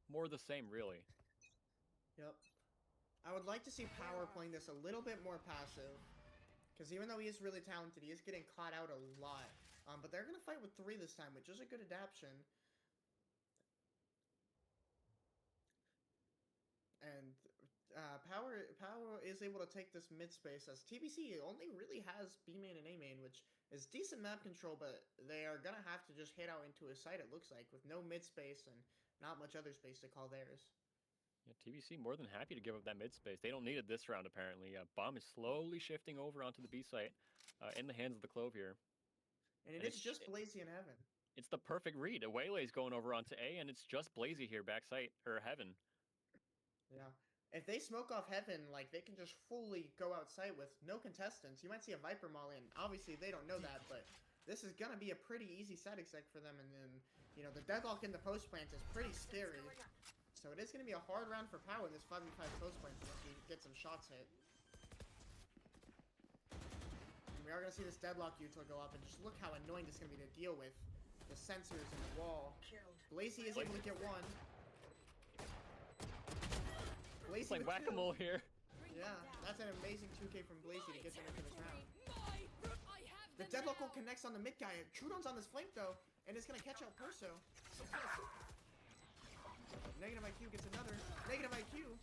more the same, really. Yep. I would like to see Power playing this a little bit more passive. Because even though he is really talented, he is getting caught out a lot. But they're going to fight with 3 this time, which is a good adaptation. And Power is able to take this mid space as TBC only really has B main and A main, which is decent map control, but they are gonna have to just hit out into a site. It looks like with no mid space and not much other space to call theirs. Yeah, TBC more than happy to give up that mid space. They don't need it this round apparently. Bomb is slowly shifting over onto the B site, in the hands of the Clove here. And it And is just Blazy in heaven. It's the perfect read. Awaylay's going over onto A, and it's just Blazy here backside or heaven. Yeah. If they smoke off heaven, like they can just fully go outside with no contestants. You might see a Viper Molly, and obviously they don't know that, but this is gonna be a pretty easy side exec for them. And then, you know, the deadlock in the post plant is pretty scary. So it is gonna be a hard round for Power in this 5v5 post plant once you get some shots hit. And we are gonna see this deadlock util go up, and just look how annoying this is gonna be to deal with. The sensors in the wall. Blazy is able to get one. Blazy It's like with whack-a-mole two. here. Yeah, that's an amazing 2K from Blazy to get them into this round. I have The them deadlock will now. connects on the mid guy. Trudon's on this flank though, and it's gonna catch out Perso. Negative IQ gets another. Negative IQ.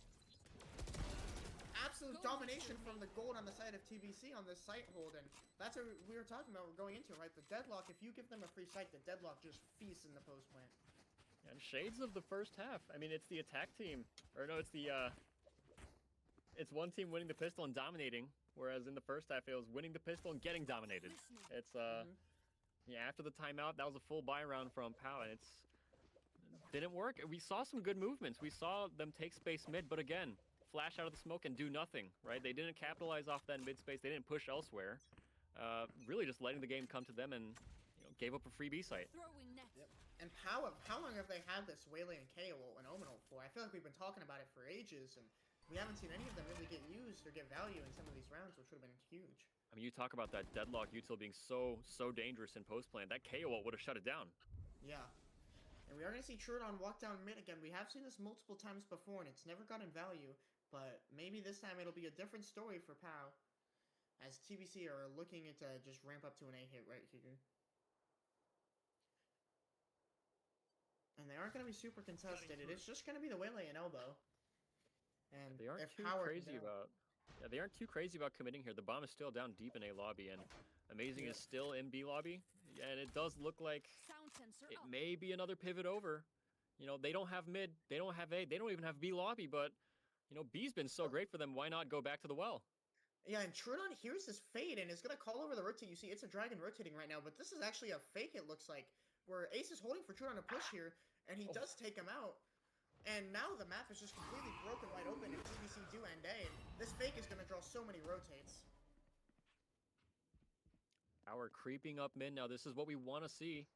Absolute domination from the gold on the side of TBC on this site hold, and that's what we were talking about. We're going into, right? The deadlock. If you give them a free site, the deadlock just feasts in the post plant. And shades of the first half. I mean, it's the attack team, or no, it's the it's one team winning the pistol and dominating, whereas in the first half it was winning the pistol and getting dominated. It's yeah, after the timeout, that was a full buy round from POW, and it's didn't work. We saw some good movements. We saw them take space mid, but again, flash out of the smoke and do nothing, right? They didn't capitalize off that mid space. They didn't push elsewhere. Really just letting the game come to them, and gave up a free B site. Throwing net. Yep. And how long have they had this Waylay and KO and Omen ult for? I feel like we've been talking about it for ages, and we haven't seen any of them really get used or get value in some of these rounds, which would have been huge. I mean, you talk about that deadlock util being so dangerous in post plant. That KO ult would have shut it down. Yeah. And we are going to see Trudon walk down mid again. We have seen this multiple times before, and it's never gotten value. But maybe this time it'll be a different story for POW, as TBC are looking to just ramp up to an A hit right here. And they aren't going to be super contested. It is just going to be the Waylay and Elbow. And They aren't if too Power crazy can down- about. Yeah, they aren't too crazy about committing here. The bomb is still down deep in A lobby, and Amazing is still in B lobby, and it does look like Sound sensor it up. may be another pivot over. They don't have mid, they don't have A, they don't even have B lobby, but B's been so great for them. Why not go back to the well? Yeah, and Trudon hears this fade and is going to call over the rotate. You see, it's a dragon rotating right now, but this is actually a fake, it looks like, where Ace is holding for Trudon to push here, and he does take him out. And now the map is just completely broken wide open if TBC do end A. This fake is going to draw so many rotates. Our creeping up mid now. This is what we want to see.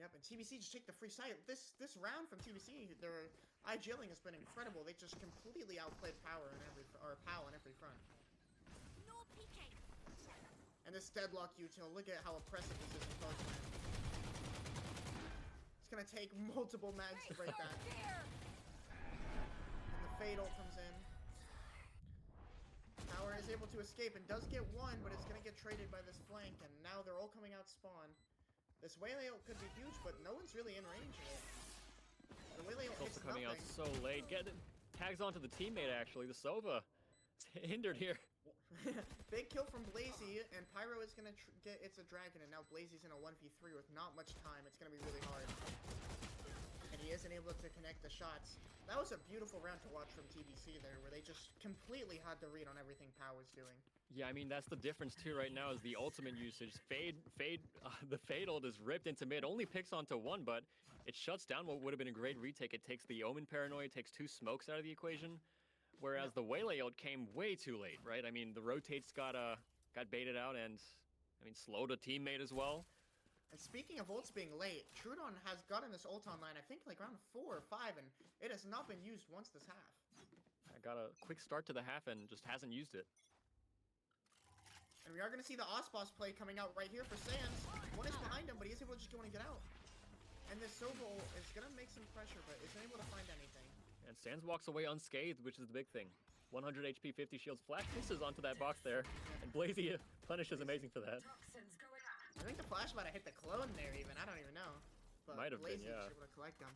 Yep, and TBC just take the free site. This round from TBC, their IGLing has been incredible. They just completely outplayed POW on every front. No peeking. And this deadlock util, look at how oppressive this is in post lane. It's gonna take multiple mags to break that. There. And the fade ult comes in. Power is able to escape and does get one, but it's gonna get traded by this flank, and now they're all coming out spawn. This Waylay ult could be huge, but no one's really in range of it. The Waylay ult Also hits coming out nothing. so late. Tags onto the teammate actually. The Sova is hindered here. Big kill from Blazy, and Pyro is gonna get it's a dragon, and now Blazy's in a 1v3 with not much time. It's gonna be really hard. And he isn't able to connect the shots. That was a beautiful round to watch from TBC there, where they just completely had to read on everything POW was doing. Yeah, I mean, that's the difference too right now is the ultimate usage. The fade ult is ripped into mid, only picks onto one, but it shuts down what would have been a great retake. It takes the Omen paranoia, takes 2 smokes out of the equation, whereas the Waylay ult came way too late, right? I mean, the rotates got baited out, and I mean, slowed a teammate as well. And speaking of ults being late, Trudon has gotten this ult online, I think like round 4 or 5, and it has not been used once this half. I got a quick start to the half and just hasn't used it. And we are going to see the Osboss play coming out right here for Sans. One is behind him, but he is able to just go in and get out. And this Sova ult is going to make some pressure, but isn't able to find anything. And Sans walks away unscathed, which is the big thing. 100 HP, 50 shields, flash misses onto that box there, and Blazy punish is amazing for that. I think the flash might have hit the clone there even, I don't even know. But Might have been, Blazy yeah. was able to collect them.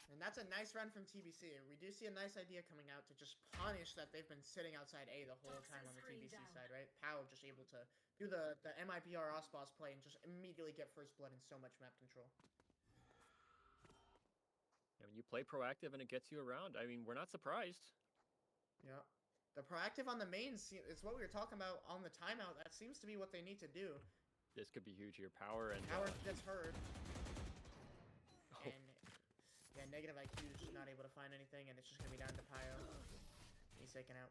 And that's a nice run from TBC. We do see a nice idea coming out to just punish that they've been sitting outside A the whole time on the TBC side, right? POW just able to do the MIBR Osboss play and just immediately get first blood and so much map control. I mean, you play proactive and it gets you around. I mean, we're not surprised. Yeah. The proactive on the mains is what we were talking about on the timeout. That seems to be what they need to do. This could be huge here. Power and Power gets heard. Oh. And yeah, negative IQ is just not able to find anything, and it's just gonna be down to Pio. He's taken out.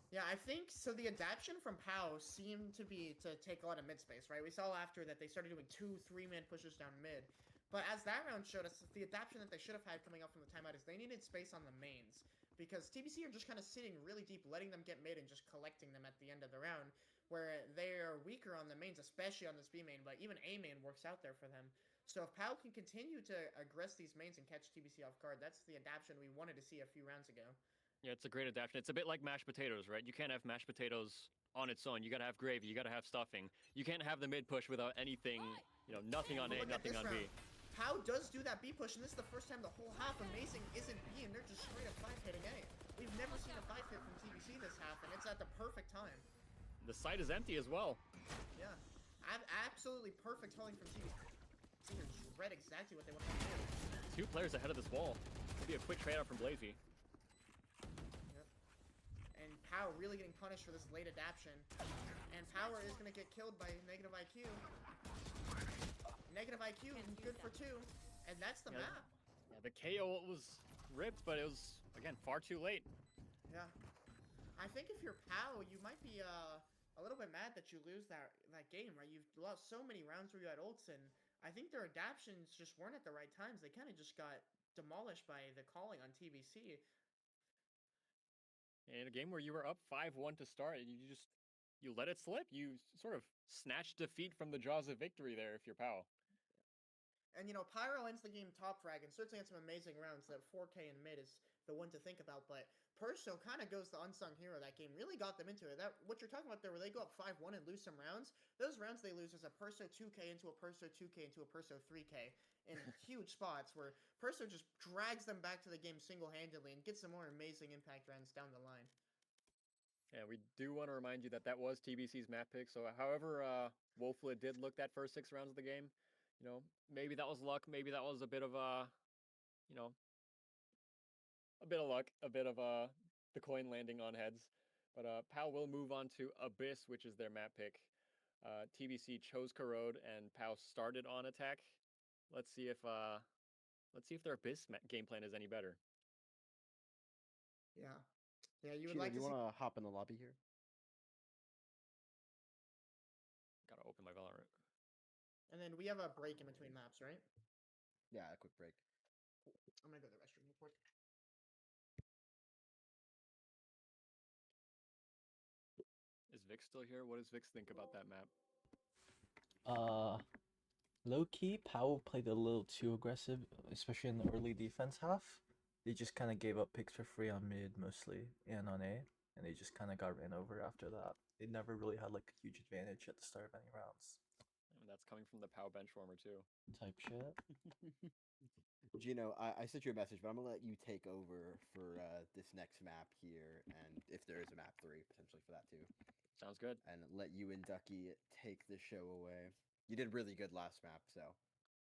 Yeah, I think so. The adaptation from POW seemed to be to take a lot of mid space, right? We saw after that they started doing 2-3-man pushes down mid. But as that round showed us, the adaptation that they should have had coming out from the timeout is they needed space on the mains. Because TBC are just kind of sitting really deep, letting them get mid and just collecting them at the end of the round, where they are weaker on the mains, especially on this B main, but even A main works out there for them. So if POW can continue to aggress these mains and catch TBC off guard, that's the adaptation we wanted to see a few rounds ago. Yeah, it's a great adaptation. It's a bit like mashed potatoes, right? You can't have mashed potatoes on its own. You gotta have gravy. You gotta have stuffing. You can't have the mid push without anything, you know, nothing on A, Look at nothing this on B. round. POW does do that B push, and this is the first time the whole half Amazing isn't B, and they're just straight up 5-hitting A. We've never seen a 5-hit from TBC this half, and it's at the perfect time. The site is empty as well. Yeah. Absolutely perfect holding from TBC. They just read exactly what they wanted to do. 2 players ahead of this wall. Maybe a quick trade out from Blazy. Yep. And POW really getting punished for this late adaptation. And Power is going to get killed by negative IQ. Negative IQ, good for 2. And that's the map. Yeah, the KO was ripped, but it was, again, far too late. Yeah. I think if you're POW, you might be a little bit mad that you lose that game, right? You've lost so many rounds where you had ults, and I think their adaptations just weren't at the right times. They kind of just got demolished by the calling on TBC. In a game where you were up 5-1 to start, and you let it slip. You sort of snatched defeat from the jaws of victory there if you're POW. And, you know, Pyro ends the game top frag, and certainly had some amazing rounds. That 4K in mid is the one to think about, but Perso kind of goes the unsung hero that game. Really got them into it. That what you're talking about there, where they go up 5-1 and lose some rounds, those rounds they lose is a Perso 2K into a Perso 2K into a Perso 3K in huge spots, where Perso just drags them back to the game single-handedly and gets some more amazing impact rounds down the line. Yeah, we do want to remind you that that was TBC's map pick, so however woeful it did look that first 6 rounds of the game, you know, maybe that was luck, maybe that was a bit of you know, a bit of luck, a bit of the coin landing on heads. But POW will move on to Abyss, which is their map pick. TBC chose Corrode, and POW started on attack. Let's see if their Abyss game plan is any better. Yeah. Yeah, you would Sheila, like you to see... want to hop in the lobby here? Gotta open my Valorant. And then we have a break in between maps, right? Yeah, a quick break. I'm gonna go to the restroom real quick. Is Vix still here? What does Vix think about that map? Low key, POW played a little too aggressive, especially in the early defense half. They just kind of gave up picks for free on mid mostly and on A, and they just kind of got ran over after that. They never really had like a huge advantage at the start of any rounds. And that's coming from the POW benchwarmer too. Type shit. Gino, I sent you a message, but I'm gonna let you take over for this next map here, and if there is a map 3 potentially for that too. Sounds good. And let you and Ducky take the show away. You did really good last map, so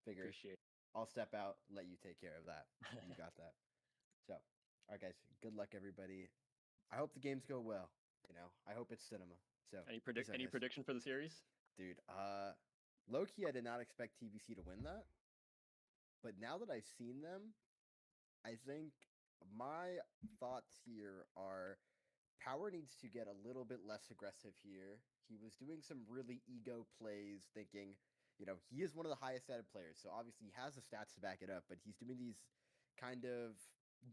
figure Appreciate it. I'll step out, let you take care of that. You got that. So, all right, guys. Good luck, everybody. I hope the games go well. You know, I hope it's cinema. So, Any peace out, guys. prediction for the series? Dude, low key, I did not expect TBC to win that. But now that I've seen them, I think my thoughts here are Power needs to get a little bit less aggressive here. He was doing some really ego plays, thinking, you know, he is one of the highest stated players, so obviously he has the stats to back it up, but he's doing these kind of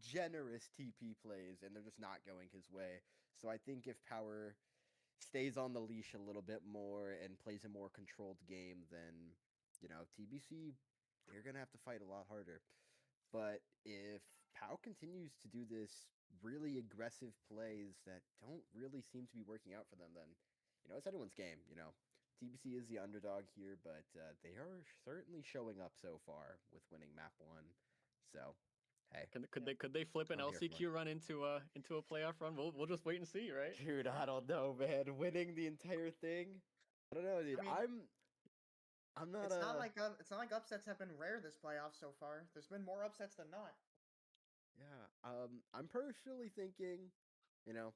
generous TP plays, and they're just not going his way. So I think if Power stays on the leash a little bit more and plays a more controlled game, then, you know, TBC, they're going to have to fight a lot harder. But if POW continues to do this really aggressive plays that don't really seem to be working out for them, then, you know, it's anyone's game, you know. TBC is the underdog here, but they are certainly showing up so far with winning map 1. So Hey, Could they flip an I'm here for it. LCQ run into a playoff run? We'll just wait and see, right? dude, I don't know, man. Winning the entire thing, I don't know, dude. I mean, I'm not it's not like upsets have been rare this playoff so far. There's been more upsets than not. Yeah. I'm personally thinking, you know,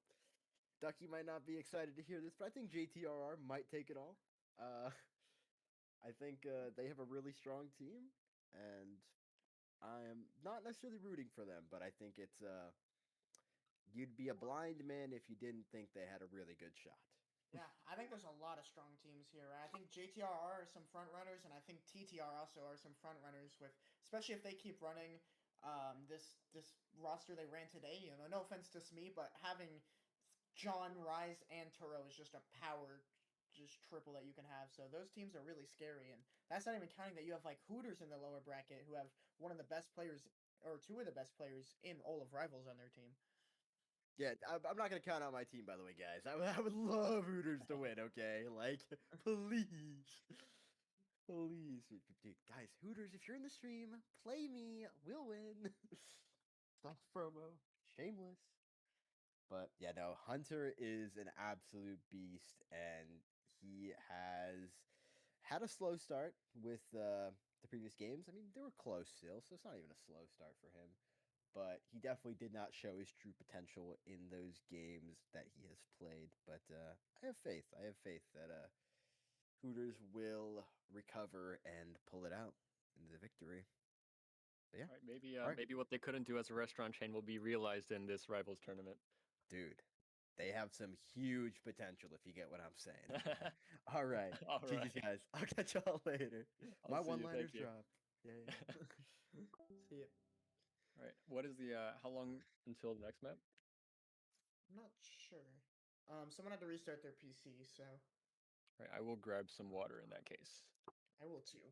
Ducky might not be excited to hear this, but I think JTRR might take it all. I think they have a really strong team, and I am not necessarily rooting for them, but I think it's you'd be a blind man if you didn't think they had a really good shot. Yeah, I think there's a lot of strong teams here. I think JTRR are some front runners, and I think TTR also are some front runners. With especially if they keep running this roster they ran today. You know, no offense to Smee, but having John, Rise, and Turo is just a power just triple that you can have. So those teams are really scary, and that's not even counting that you have like Hooters in the lower bracket who have one of the best players or two of the best players in all of Rivals on their team. Yeah, I'm not gonna count out my team, by the way, guys. I would love Hooters to win. Okay, like please, please, dude, guys, Hooters, if you're in the stream, play me. We'll win. Soft promo, shameless. But yeah, no, Hunter is an absolute beast, and he has had a slow start with the previous games. I mean, they were close still, so it's not even a slow start for him. But he definitely did not show his true potential in those games that he has played. But I have faith. I have faith that Hooters will recover and pull it out into the victory. But yeah, All right, maybe All right. maybe what they couldn't do as a restaurant chain will be realized in this Rivals tournament. dude, they have some huge potential if you get what I'm saying. All right, All right. GG's guys. I'll catch y'all later. I'll My see you, one-liners thank you. dropped. Yeah. See it. All right. What is the how long until the next map? I'm not sure. Someone had to restart their PC, so All right, I will grab some water in that case. I will too.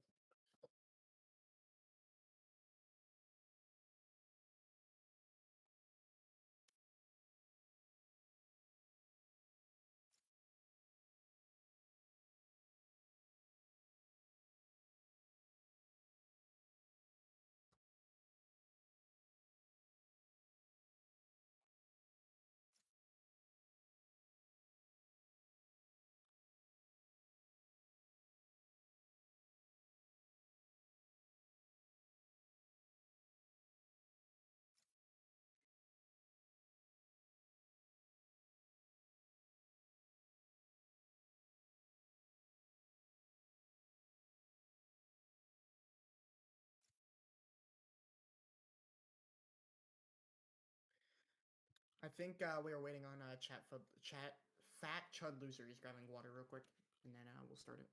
I think we are waiting on Fat Chud Loser. He's grabbing water real quick, and then we'll start it.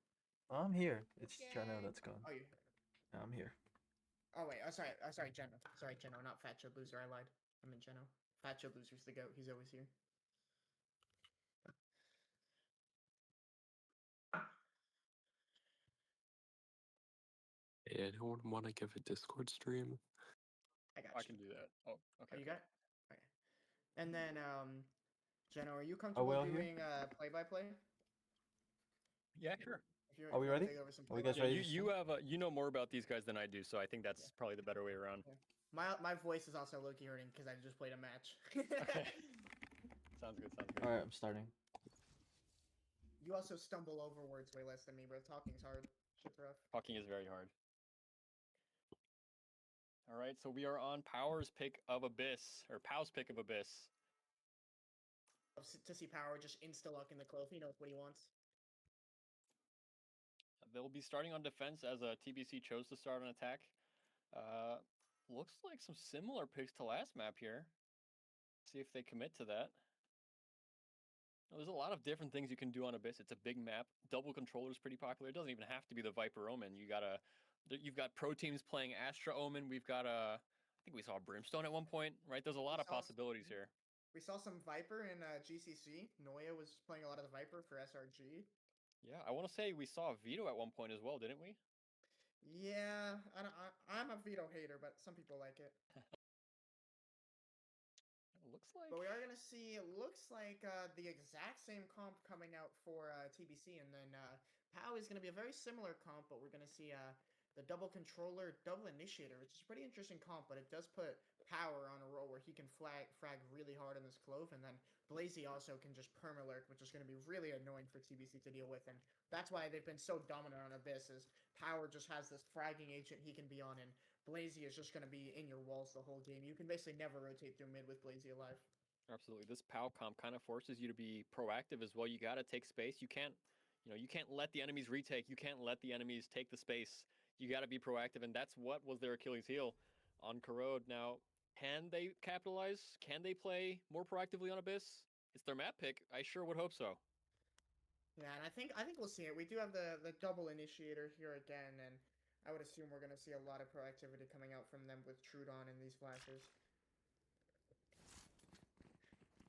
I'm here. It's Jeno that's gone. Oh, you. I'm here. Oh wait. Sorry, Jeno. Sorry, Jeno, not Fat Chud Loser. I lied. I meant Jeno. Fat Chud Loser's the goat. He's always here. Anyone want to give a Discord stream? I got I you. can do that. Oh, Oh, okay. you got it. Okay. And then Jeno, are you comfortable we all here? doing play-by-play? Yeah, sure. Are we ready? Take over some Are we guys play-by-play? ready? You have you know more about these guys than I do, so I think that's probably the better way around. Yeah. My voice is also low-key hurting because I just played a match. Okay. Sounds good. Sounds good. All right, I'm starting. You also stumble over words way less than me, bro. Talking's hard. Shit's rough. Talking is very hard. All right, so we are on Power's pick of Abyss, or Pow's pick of Abyss. To see Power just insta-luck in the clove. He knows what he wants. They'll be starting on defense as TBC chose to start on attack. Looks like some similar picks to last map here. See if they commit to that. There's a lot of different things you can do on Abyss. It's a big map. Double controller is pretty popular. It doesn't even have to be the Viper Omen. You've got pro teams playing Astra Omen. We've got I think we saw Brimstone at one point, right? There's a lot of possibilities here. We saw some Viper in GCC. Noya was playing a lot of the Viper for SRG. Yeah, I want to say we saw Vito at one point as well, didn't we? Yeah, I'm a Vito hater, but some people like it. Looks like. But we are gonna see. It looks like the exact same comp coming out for TBC, and then POW is gonna be a very similar comp, but we're gonna see the double controller, double initiator, which is a pretty interesting comp, but it does put Power on a roll where he can frag really hard on this Clove, and then Blazy also can just permalurk, which is going to be really annoying for TBC to deal with, and that's why they've been so dominant on Abyss, is Power just has this fragging agent he can be on, and Blazy is just going to be in your walls the whole game. You can basically never rotate through mid with Blazy alive. Absolutely. This POW comp kind of forces you to be proactive as well. You got to take space. You can't let the enemies retake. You can't let the enemies take the space. You got to be proactive, and that's what was their Achilles heel on Corrode. Now, can they capitalize? Can they play more proactively on Abyss? It's their map pick. I sure would hope so. Yeah, and I think we'll see it. We do have the double initiator here again, and I would assume we're going to see a lot of proactivity coming out from them with Trudon in these flashes.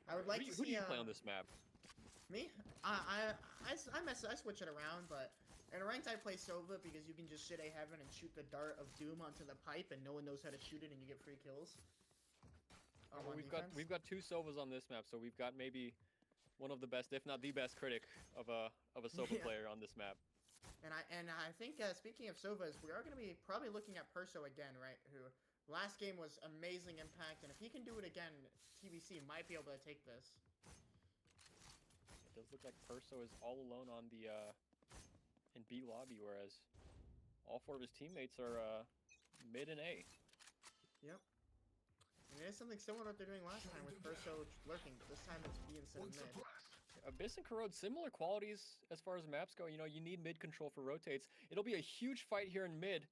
I would like to Who do see. you play on this map? Me? I switch it around, but in ranked I play Sova because you can just sit A heaven and shoot the dart of doom onto the pipe, and no one knows how to shoot it, and you get free kills. Well, we've got two Sovas on this map, so we've got maybe one of the best, if not the best, critic of a Sova player on this map. And I think speaking of Sovas, we are going to be probably looking at Perso again, right? Who last game was amazing impact, and if he can do it again, TBC might be able to take this. It does look like Perso is all alone on the in B lobby, whereas all four of his teammates are mid and A. Yep. And it is something similar to what they're doing last time with Perso lurking, but this time it's B instead of mid. Abyss and Corrode, similar qualities as far as maps go. You know, you need mid control for rotates. It'll be a huge fight here in mid.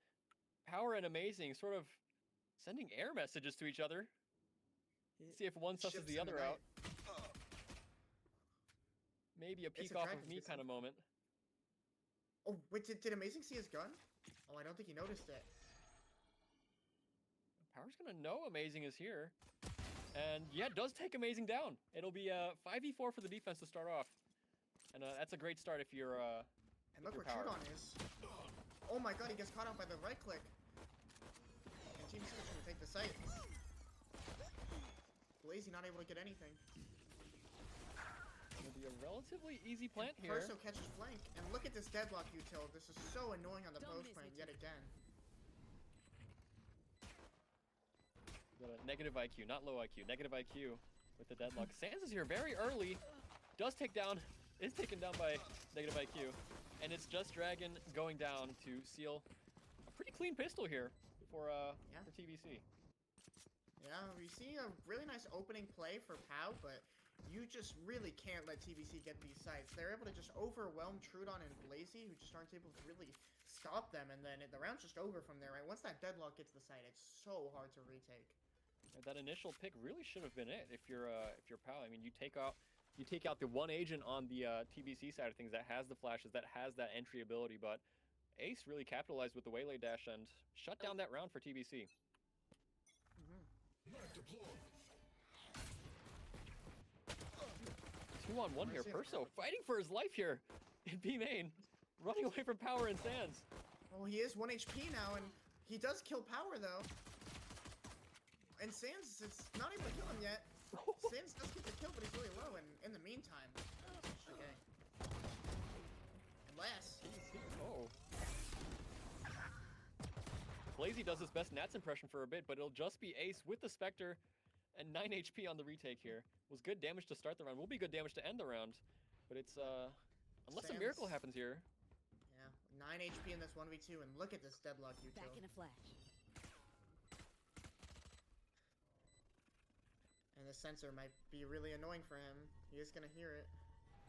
Power and Amazing sort of sending air messages to each other. See if one susses the other out. Maybe a peek off of me kind of moment. Oh, wait, did Amazing see his gun? Oh, I don't think he noticed it. Power's gonna know Amazing is here. And yeah, it does take Amazing down. It'll be 5v4 for the defense to start off. And that's a great start if you're and look where Trudon is. Oh my god, he gets caught out by the right click. And Team C is gonna take the site. Blazy not able to get anything. It'll be a relatively easy plant here. Perso catches flank, and look at this deadlock util. This is so annoying on the post plant yet again. Got a negative IQ, not low IQ, negative IQ with the deadlock. Sans is here very early, is taken down by negative IQ, and it's just Dragon going down to seal a pretty clean pistol here for TBC. Yeah, we see a really nice opening play for POW, but you just really can't let TBC get these sites. They're able to just overwhelm Trudon and Blazy, who just aren't able to really stop them, and then the round's just over from there, right? Once that deadlock gets the site, it's so hard to retake. That initial pick really should have been it if you're POW. I mean, you take out the one agent on the TBC side of things that has the flashes, that has that entry ability, but Ace really capitalized with the waylay dash and shut down that round for TBC. 2-on-1 here. Perso fighting for his life here in B main, running away from Power and Sans. Oh, he is 1 HP now, and he does kill Power though. And Sans is not able to kill him yet. Sans does get the kill, but he's really low. And in the meantime, okay. Unless. Oh. Blazy does his best Nats impression for a bit, but it'll just be Ace with the Spectre and 9 HP on the retake here. Was good damage to start the round. Will be good damage to end the round. But it's, unless a miracle happens here. Yeah, 9 HP in this 1v2, and look at this deadlock util. Back in a flash. And the sensor might be really annoying for him. He is going to hear it.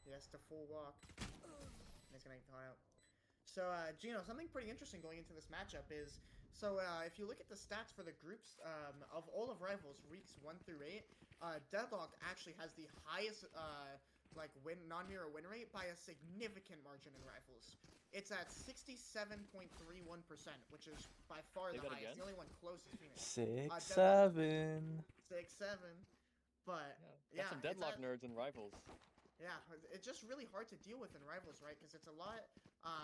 He has to full walk. And he's going to get caught out. So, Gino, something pretty interesting going into this matchup is, if you look at the stats for the groups, of all of Rivals, weeks 1 through 8, Deadlock actually has the highest, non-mirror win rate by a significant margin in Rivals. It's at 67.31%, which is by far the highest. The only one closest to Phoenix. 6-7. 6-7. But, yeah, some Deadlock nerds and Rivals. Yeah, it's just really hard to deal with in Rivals, right? Because it's a lot,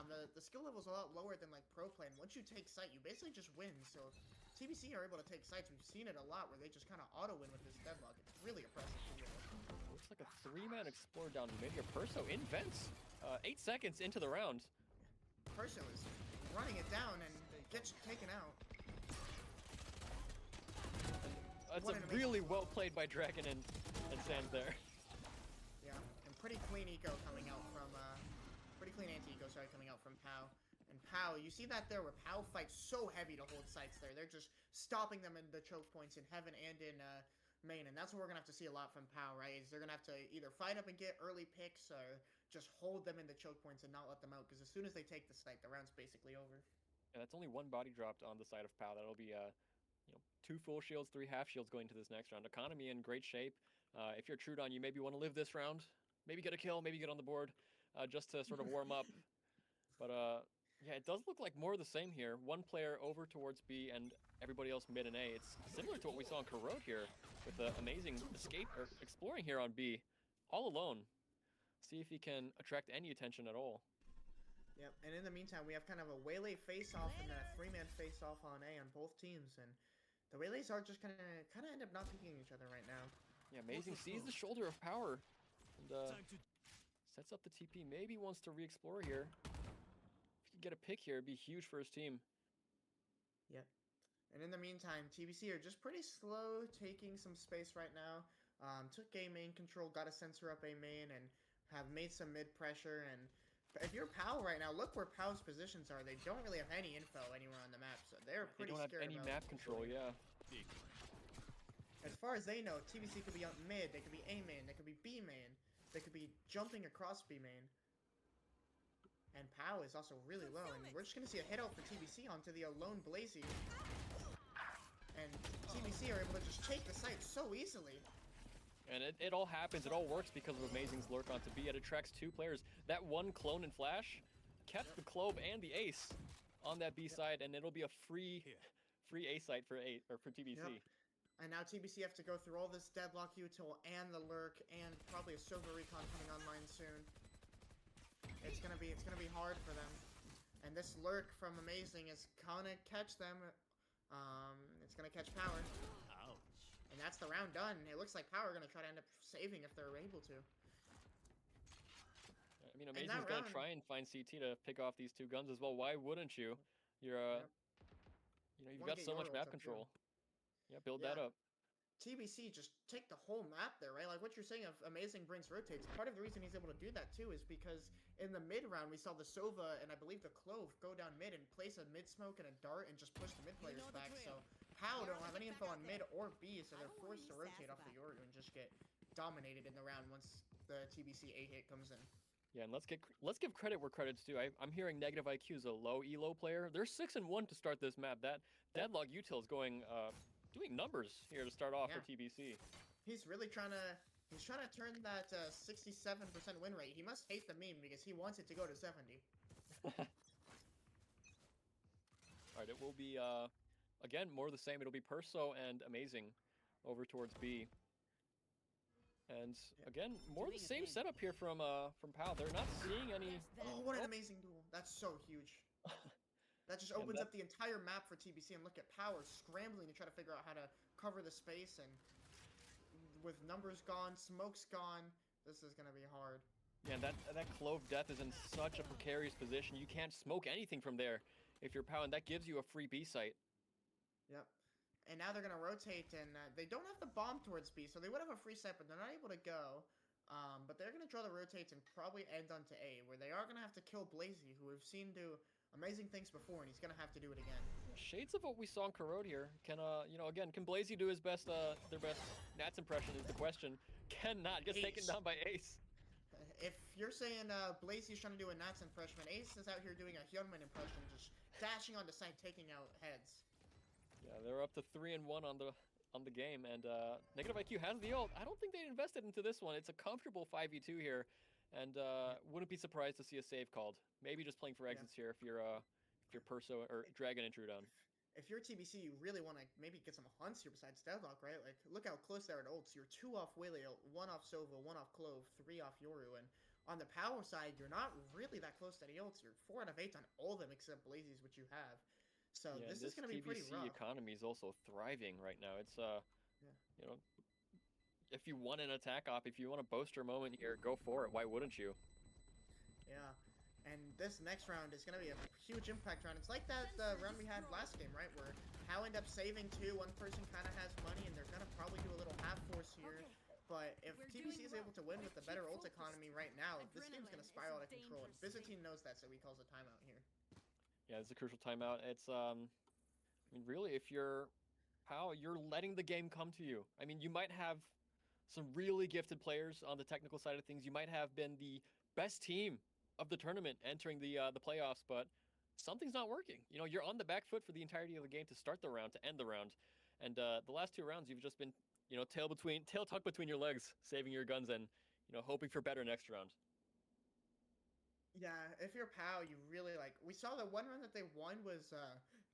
the skill level's a lot lower than, like, Pro Play. And once you take site, you basically just win. So, TBC are able to take sites. We've seen it a lot where they just kind of auto-win with this Deadlock. It's really impressive to deal with. Looks like a 3-man Explorer down mid here. Perso in vents. 8 seconds into the round. Perso is running it down, and gets taken out. That's What a an amazing really combo. well played by Dragon and Sans there. Yeah, and pretty clean eco coming out from, pretty clean anti-eco, sorry, coming out from POW. And POW, you see that there where POW fights so heavy to hold sites there. They're just stopping them in the choke points in Heaven and in, main, and that's what we're gonna have to see a lot from POW, right? Is they're gonna have to either fight up and get early picks or just hold them in the choke points and not let them out, because as soon as they take the site, the round's basically over. And that's only one body dropped on the side of POW. That'll be 2 full shields, 3 half shields going to this next round. Economy in great shape. If you're Trudon, you maybe want to live this round, maybe get a kill, maybe get on the board, just to sort of warm up. But yeah, it does look like more of the same here. One player over towards B and everybody else mid and A. It's similar to what we saw in Corrode here, with the amazing escape or exploring here on B, all alone. See if he can attract any attention at all. Yep, and in the meantime, we have kind of a Waylay face-off and a 3-man face-off on A on both teams, and the Waylays are just kind of end up not picking each other right now. Yeah, amazing. Sees the shoulder of power and sets up the TP. Maybe wants to re-explore here. If he can get a pick here, it'd be huge for his team. Yep. And in the meantime, TBC are just pretty slow taking some space right now. Took A main control, got a sensor up A main, and have made some mid pressure. And if you're POW right now, look where POW's positions are. They don't really have any info anywhere on the map, so they're pretty They don't have scared any about map control, yeah. As far as they know, TBC could be up mid, they could be A main, they could be B main, they could be jumping across B main. And POW is also really low, and we're just going to see a hit out for TBC onto the Alone Blazy. And TBC are able to just take the site so easily. And it all happens, it all works because of Amazing's lurk onto B. It attracts 2 players. That one clone and flash kept the Clove and the Ace on that B side, and it'll be a free A site for TBC. Yep. And now TBC have to go through all this Deadlock util and the lurk and probably a Silver Recon coming online soon. It's gonna be hard for them. And this lurk from Amazing is gonna catch them. It's gonna catch Power. And that's the round done. It looks like Power are going to try to end up saving if they're able to. I mean, Amazing's going to try and find CT to pick off these 2 guns as well. Why wouldn't you? You're, you've got so much map control. Yeah, build that up. TBC just take the whole map there, right? Like what you're saying of Amazing brings rotates. Part of the reason he's able to do that too is because in the mid round we saw the Sova and I believe the Clove go down mid and place a mid smoke and a dart and just push the mid players back. So POW don't have any info on mid or B, so they're forced to rotate off the Yoru and just get dominated in the round once the TBC A hit comes in. Yeah, and let's give credit where credit's due. I'm hearing Negative IQ is a low elo player. They're 6-1 to start this map. That Deadlock util is going doing numbers here to start off for TBC. He's really trying to turn that 67% win rate. He must hate the meme because he wants it to go to 70. All right, it will be again more of the same. It'll be Perso and Amazing over towards B. And again, more of the same setup here from POW. They're not seeing any. Oh, what an amazing duel! That's so huge. That just opens up the entire map for TBC, and look at Power scrambling to try to figure out how to cover the space, and with numbers gone, smoke's gone, this is going to be hard. Yeah, that Clove Death is in such a precarious position. You can't smoke anything from there if you're POW, and that gives you a free B site. Yep. And now they're going to rotate, and they don't have the bomb towards B, so they would have a free site, but they're not able to go. But they're going to draw the rotates and probably end onto A, where they are going to have to kill Blazy, who we've seen do amazing things before, and he's going to have to do it again. Shades of what we saw in Corrode here. Can, again, can Blazy do his best, their best Nats impression is the question. Cannot. Gets taken down by Ace. If you're saying Blazy's trying to do a Nats impression, Ace is out here doing a Hyunmin impression, just dashing onto site, taking out heads. Yeah, they're up to 3-1 on the game, and Negative IQ has the ult. I don't think they invested into this one. It's a comfortable 5v2 here, and wouldn't be surprised to see a save called. Maybe just playing for exits here if you're Perso or Dragon and Trudon. If you're TBC, you really want to maybe get some hunts here besides Deadlock, right? Like, look how close they are at ults. You're 2 off Waylay ult, 1 off Sova, 1 off Clove, 3 off Yoru, and on the Power side, you're not really that close to the ults. You're 4 out of 8 on all of them except Blazy's, which you have. So yeah, this is going to be pretty rough. TBC economy is also thriving right now. It's if you want an attack op, if you want a boaster moment here, go for it. Why wouldn't you? Yeah. And this next round is going to be a huge impact round. It's like that round we had last game, right? Where POW end up saving 2, one person kind of has money, and they're going to probably do a little half force here. But if TBC is able to win with the better ult economy right now, this game's going to spiral out of control. And Byzantine knows that, so he calls a timeout here. Yeah, it's a crucial timeout. It's I mean, really, if you're POW, you're letting the game come to you. I mean, you might have some really gifted players on the technical side of things. You might have been the best team of the tournament entering the playoffs, but something's not working. You know, you're on the back foot for the entirety of the game to start the round, to end the round, and the last 2 rounds you've just been, you know, tail tucked between your legs, saving your guns and, you know, hoping for better next round. Yeah, if you're POW, you really we saw the one run that they won was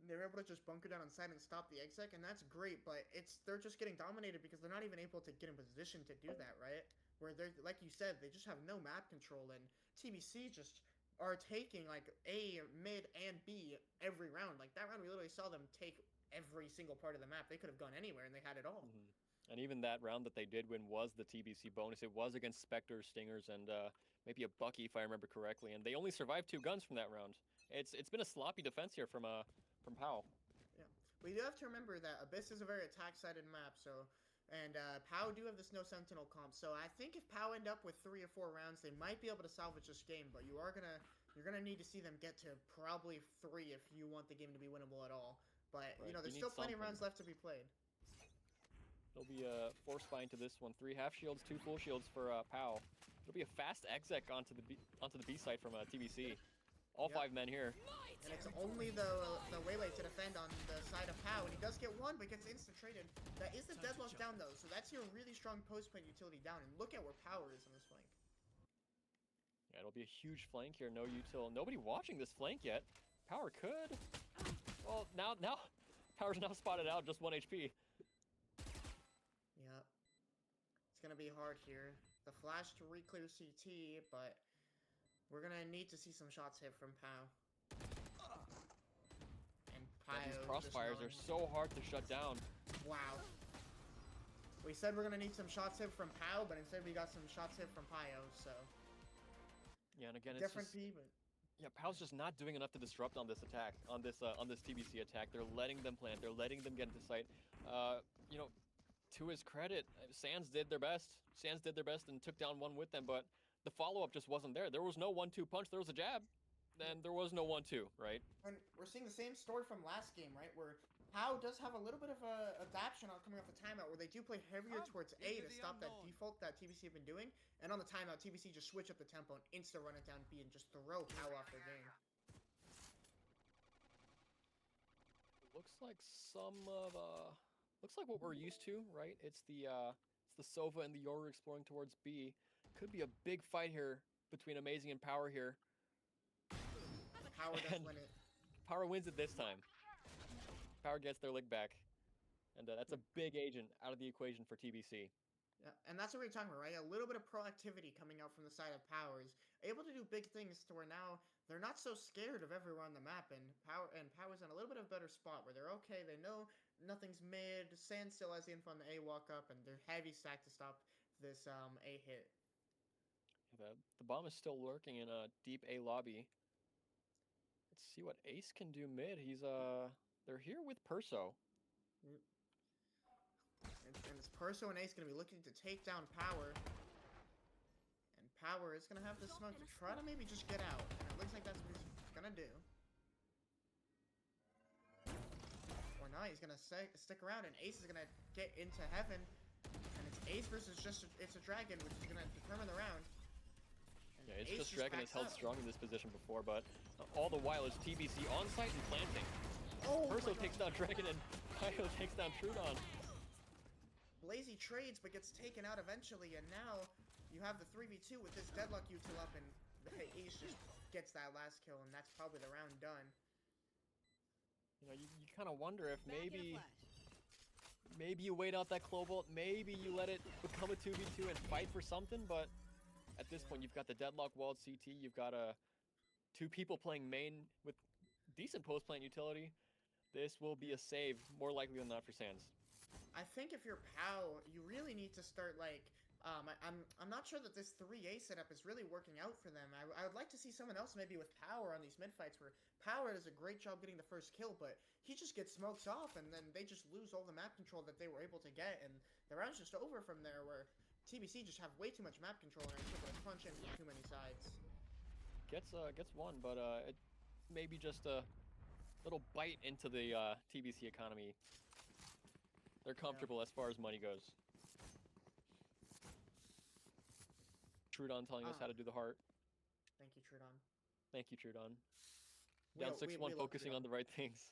they were able to just bunker down on site and stop the exec, and that's great, but they're just getting dominated because they're not even able to get in position to do that, right? Where they're, like you said, they just have no map control, and TBC just are taking A, mid, and B every round. Like that round, we literally saw them take every single part of the map. They could have gone anywhere, and they had it all. And even that round that they did win was the TBC bonus. It was against Spectres, Stingers, and maybe a Bucky, if I remember correctly. And they only survived 2 guns from that round. It's been a sloppy defense here from POW. Yeah, we do have to remember that Abyss is a very attack-sided map, so. And POW do have this no Sentinel comp, so I think if POW end up with 3 or 4 rounds, they might be able to salvage this game. But you're gonna need to see them get to probably 3 if you want the game to be winnable at all. But Right, you know, there's you need still plenty of something. rounds left to be played. There'll be a force bind to this one. 3 half shields, 2 full shields for POW. It'll be a fast exec onto the B site from TBC. All 5 men here. And it's only the Waylay to defend on the side of POW, and he does get 1, but gets instant-traded. That is the deadlock down, though, so that's your really strong post-plant utility down, and look at where Power is on this flank. Yeah, it'll be a huge flank here. No util. Nobody watching this flank yet. Power could. Well, now Power's now spotted out, just 1 HP. Yep. It's gonna be hard here. The flash to re-clear CT, but we're gonna need to see some shots hit from POW. And POW. These crossfires are so hard to shut down. Wow. We said we're gonna need some shots hit from POW, but instead we got some shots hit from PIO, so. Yeah, and again, different it's just, P, but. yeah, POW's just not doing enough to disrupt on this attack, on this TBC attack. They're letting them plant. They're letting them get into sight. You know, to his credit, Sands did their best. Sands did their best and took down 1 with them, but the follow-up just wasn't there. There was no 1-2 punch. There was a jab. Then there was no 1-2, right? And we're seeing the same story from last game, right? Where POW does have a little bit of a adaptation on coming off the timeout, where they do play heavier towards A to stop that default that TBC have been doing. And on the timeout, TBC just switch up the tempo and insta run it down B and just throw POW off their game. Looks like looks like what we're used to, right? It's the Sova and the Yoru exploring towards B. Could be a big fight here between Amazing and Power here. POW does And win it. Power wins it this time. Power gets their leg back. And that's a big agent out of the equation for TBC. Yeah, and that's what we were talking about, right? A little bit of proactivity coming out from the side of Powers, able to do big things to where now they're not so scared of everyone on the map, and Powers in a little bit of a better spot where they're okay. They know nothing's mid. Sand still has the info on the A walk up, and they're heavy stacked to stop this A hit. The bomb is still lurking in a deep A lobby. Let's see what Ace can do mid. They're here with Perso. And it's Perso and Ace going to be looking to take down Power. And Power is going to have the smoke to try to maybe just get out. And it looks like that's what he's going to do. Or not, he's going to stick around, and Ace is going to get into heaven. And it's Ace versus it's a dragon, which is going to determine the round. And Yeah, it's Ace just Dragon has backs held up. strong in this position before, but all the while it's TBC on site and planting. Oh, Perso my God. takes down Dragon and Pio takes down Trudon. Blazy trades but gets taken out eventually, and now you have the 3v2 with this deadlock util up, and Ace just gets that last kill, and that's probably the round done. You know, you kind of wonder if maybe you wait out that Clobolt, maybe you let it become a 2v2 and fight for something, but at this point you've got the deadlock walled CT, you've got 2 people playing main with decent post-plant utility. This will be a save, more likely than not, for Sands. I think if you're POW, you really need to start, like, I'm not sure that this 3A setup is really working out for them. I would like to see someone else maybe with Power on these mid fights where Power does a great job getting the first kill, but he just gets smoked off and then they just lose all the map control that they were able to get, and the round's just over from there where TBC just have way too much map control and are able to punch in from too many sides. Gets one, but it maybe just a little bite into the TBC economy. They're comfortable as far as money goes. Trudon telling us how to do the heart. Thank you, Trudon. Thank you, Trudon. We Down love 6-1, focusing Trudon. on the right things.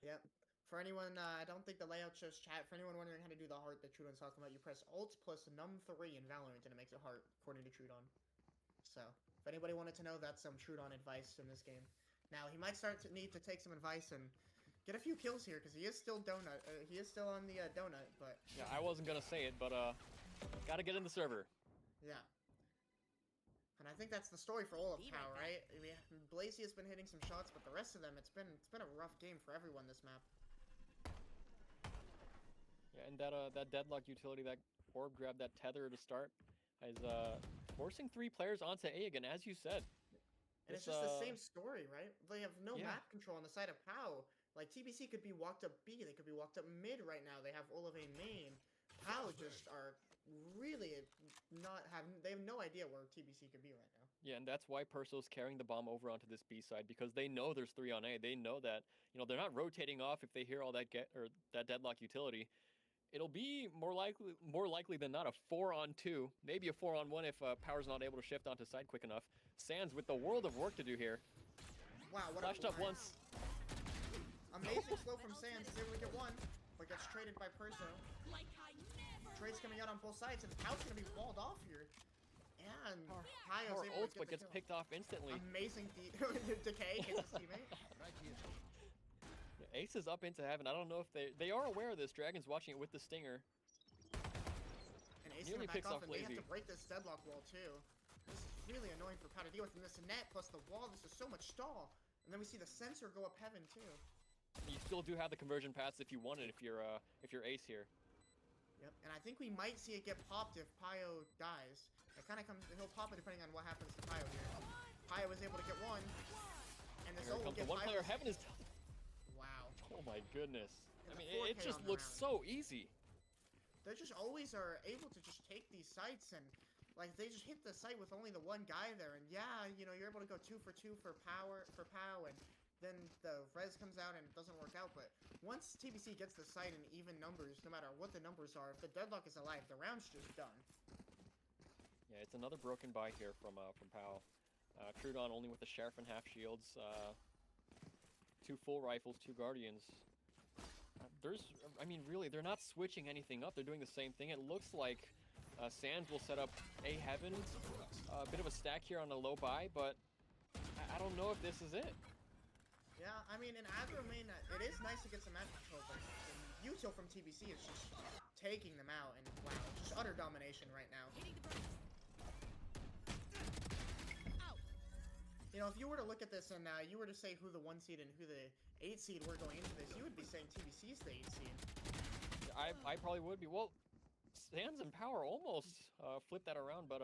Yep. For anyone, I don't think the layout shows chat. For anyone wondering how to do the heart that Trudon's talking about, you press Alt plus num3 in Valorant and it makes a heart, according to Trudon. So, if anybody wanted to know, that's some Trudon advice in this game. Now, he might start to need to take some advice and get a few kills here, because he is still donut. He is still on the donut, but... Yeah, I wasn't gonna say it, but gotta get in the server. Yeah. And I think that's the story for all of POW, right? I mean, Blazy has been hitting some shots, but the rest of them, it's been a rough game for everyone this map. Yeah, and that deadlock utility, that orb grab, that tether to start, is forcing 3 players onto A again, as you said. And it's just the same story, right? They have no Yeah. map control on the side of POW. Like, TBC could be walked up B, they could be walked up mid right now. They have all of A main. POW just are really they have no idea where TBC could be right now. Yeah, and that's why Perso's carrying the bomb over onto this B side, because they know there's 3 on A. They know that, you know, they're not rotating off if they hear all that that deadlock utility. It'll be more likely than not a 4-on-2, maybe a 4-on-1 if Power's not able to shift onto side quick enough. Sands with the world of work to do here. Wow, what Flashed a up once. Amazing slow from Sands. He's able to get one, but gets traded by Perso. Like I never. Trades coming out on both sides, and Pow's gonna be walled off here. And Power Payo's able ults, to but get gets the kill. picked off instantly. Amazing decay hits his teammate. Yeah, Ace is up into heaven. I don't know if they are aware of this. Dragon's watching it with the stinger. And Ace Nearly gonna back picks off, off and they have Lazy. to break this deadlock wall too. This is really annoying for Pow to deal with. And this net plus the wall, this is so much stall. And then we see the sensor go up heaven too. You still do have the conversion paths if you want it, if you're Ace here. Yep, and I think we might see it get popped if Pio dies. It kind of comes, he'll pop it depending on what happens to Pio here. Pio was able to get one, and this Here ult will comes the get one player. Pio's- Heaven is. Wow. Oh my goodness. And I the mean, it 4K just on the looks round. so easy. They just always are able to just take these sites and, like, they just hit the site with only the one guy there. And yeah, you know, you're able to go 2 for 2 for POW, and then the res comes out and it doesn't work out. But once TBC gets the site in even numbers, no matter what the numbers are, if the deadlock is alive, the round's just done. Yeah, it's another broken buy here from POW. Trudon only with the Sheriff and half shields. 2 full rifles, 2 guardians. I mean, really, they're not switching anything up. They're doing the same thing. It looks like Sands will set up a heaven, a bit of a stack here on a low buy, but I don't know if this is it. Yeah, I mean, in either main, it is nice to get some map control, but util from TBC is just taking them out, and wow, just utter domination right now. Hitting the brakes. Out. You know, if you were to look at this and you were to say who the 1 seed and who the 8 seed were going into this, you would be saying TBC's the 8 seed. I probably would be. Well, Sands and Power almost flipped that around, but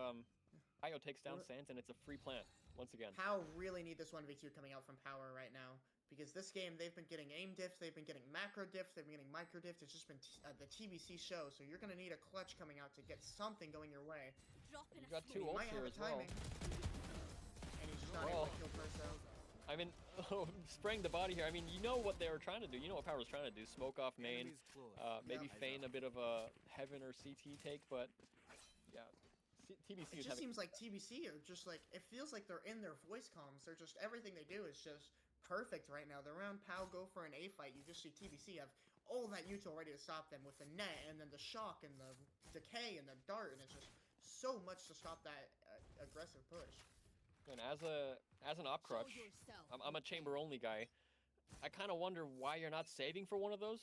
Io takes down Sands, and it's a free plant once again. POW really need this 1v2 coming out from Power right now, because this game, they've been getting aim diffs, they've been getting macro diffs, they've been getting micro diffs. It's just been the TBC show, so you're going to need a clutch coming out to get something going your way. Dropping You've got a 2 smoke. ults Might here have as a well. timing. And he's just not able to kill Perso. I mean, spraying the body here. I mean, you know what they were trying to do. You know what Power was trying to do. Smoke off main, maybe feign a bit of a heaven or CT take, but yeah. TBC It is just having... seems like TBC are just like, it feels like they're in their voice comms. They're just, everything they do is just perfect right now. They're around POW go for an A fight. You just see TBC have all that util ready to stop them with the net and then the shock and the decay and the dart, and it's just so much to stop that aggressive push. And as an op Show crush, yourself. I'm a chamber only guy. I kind of wonder why you're not saving for one of those.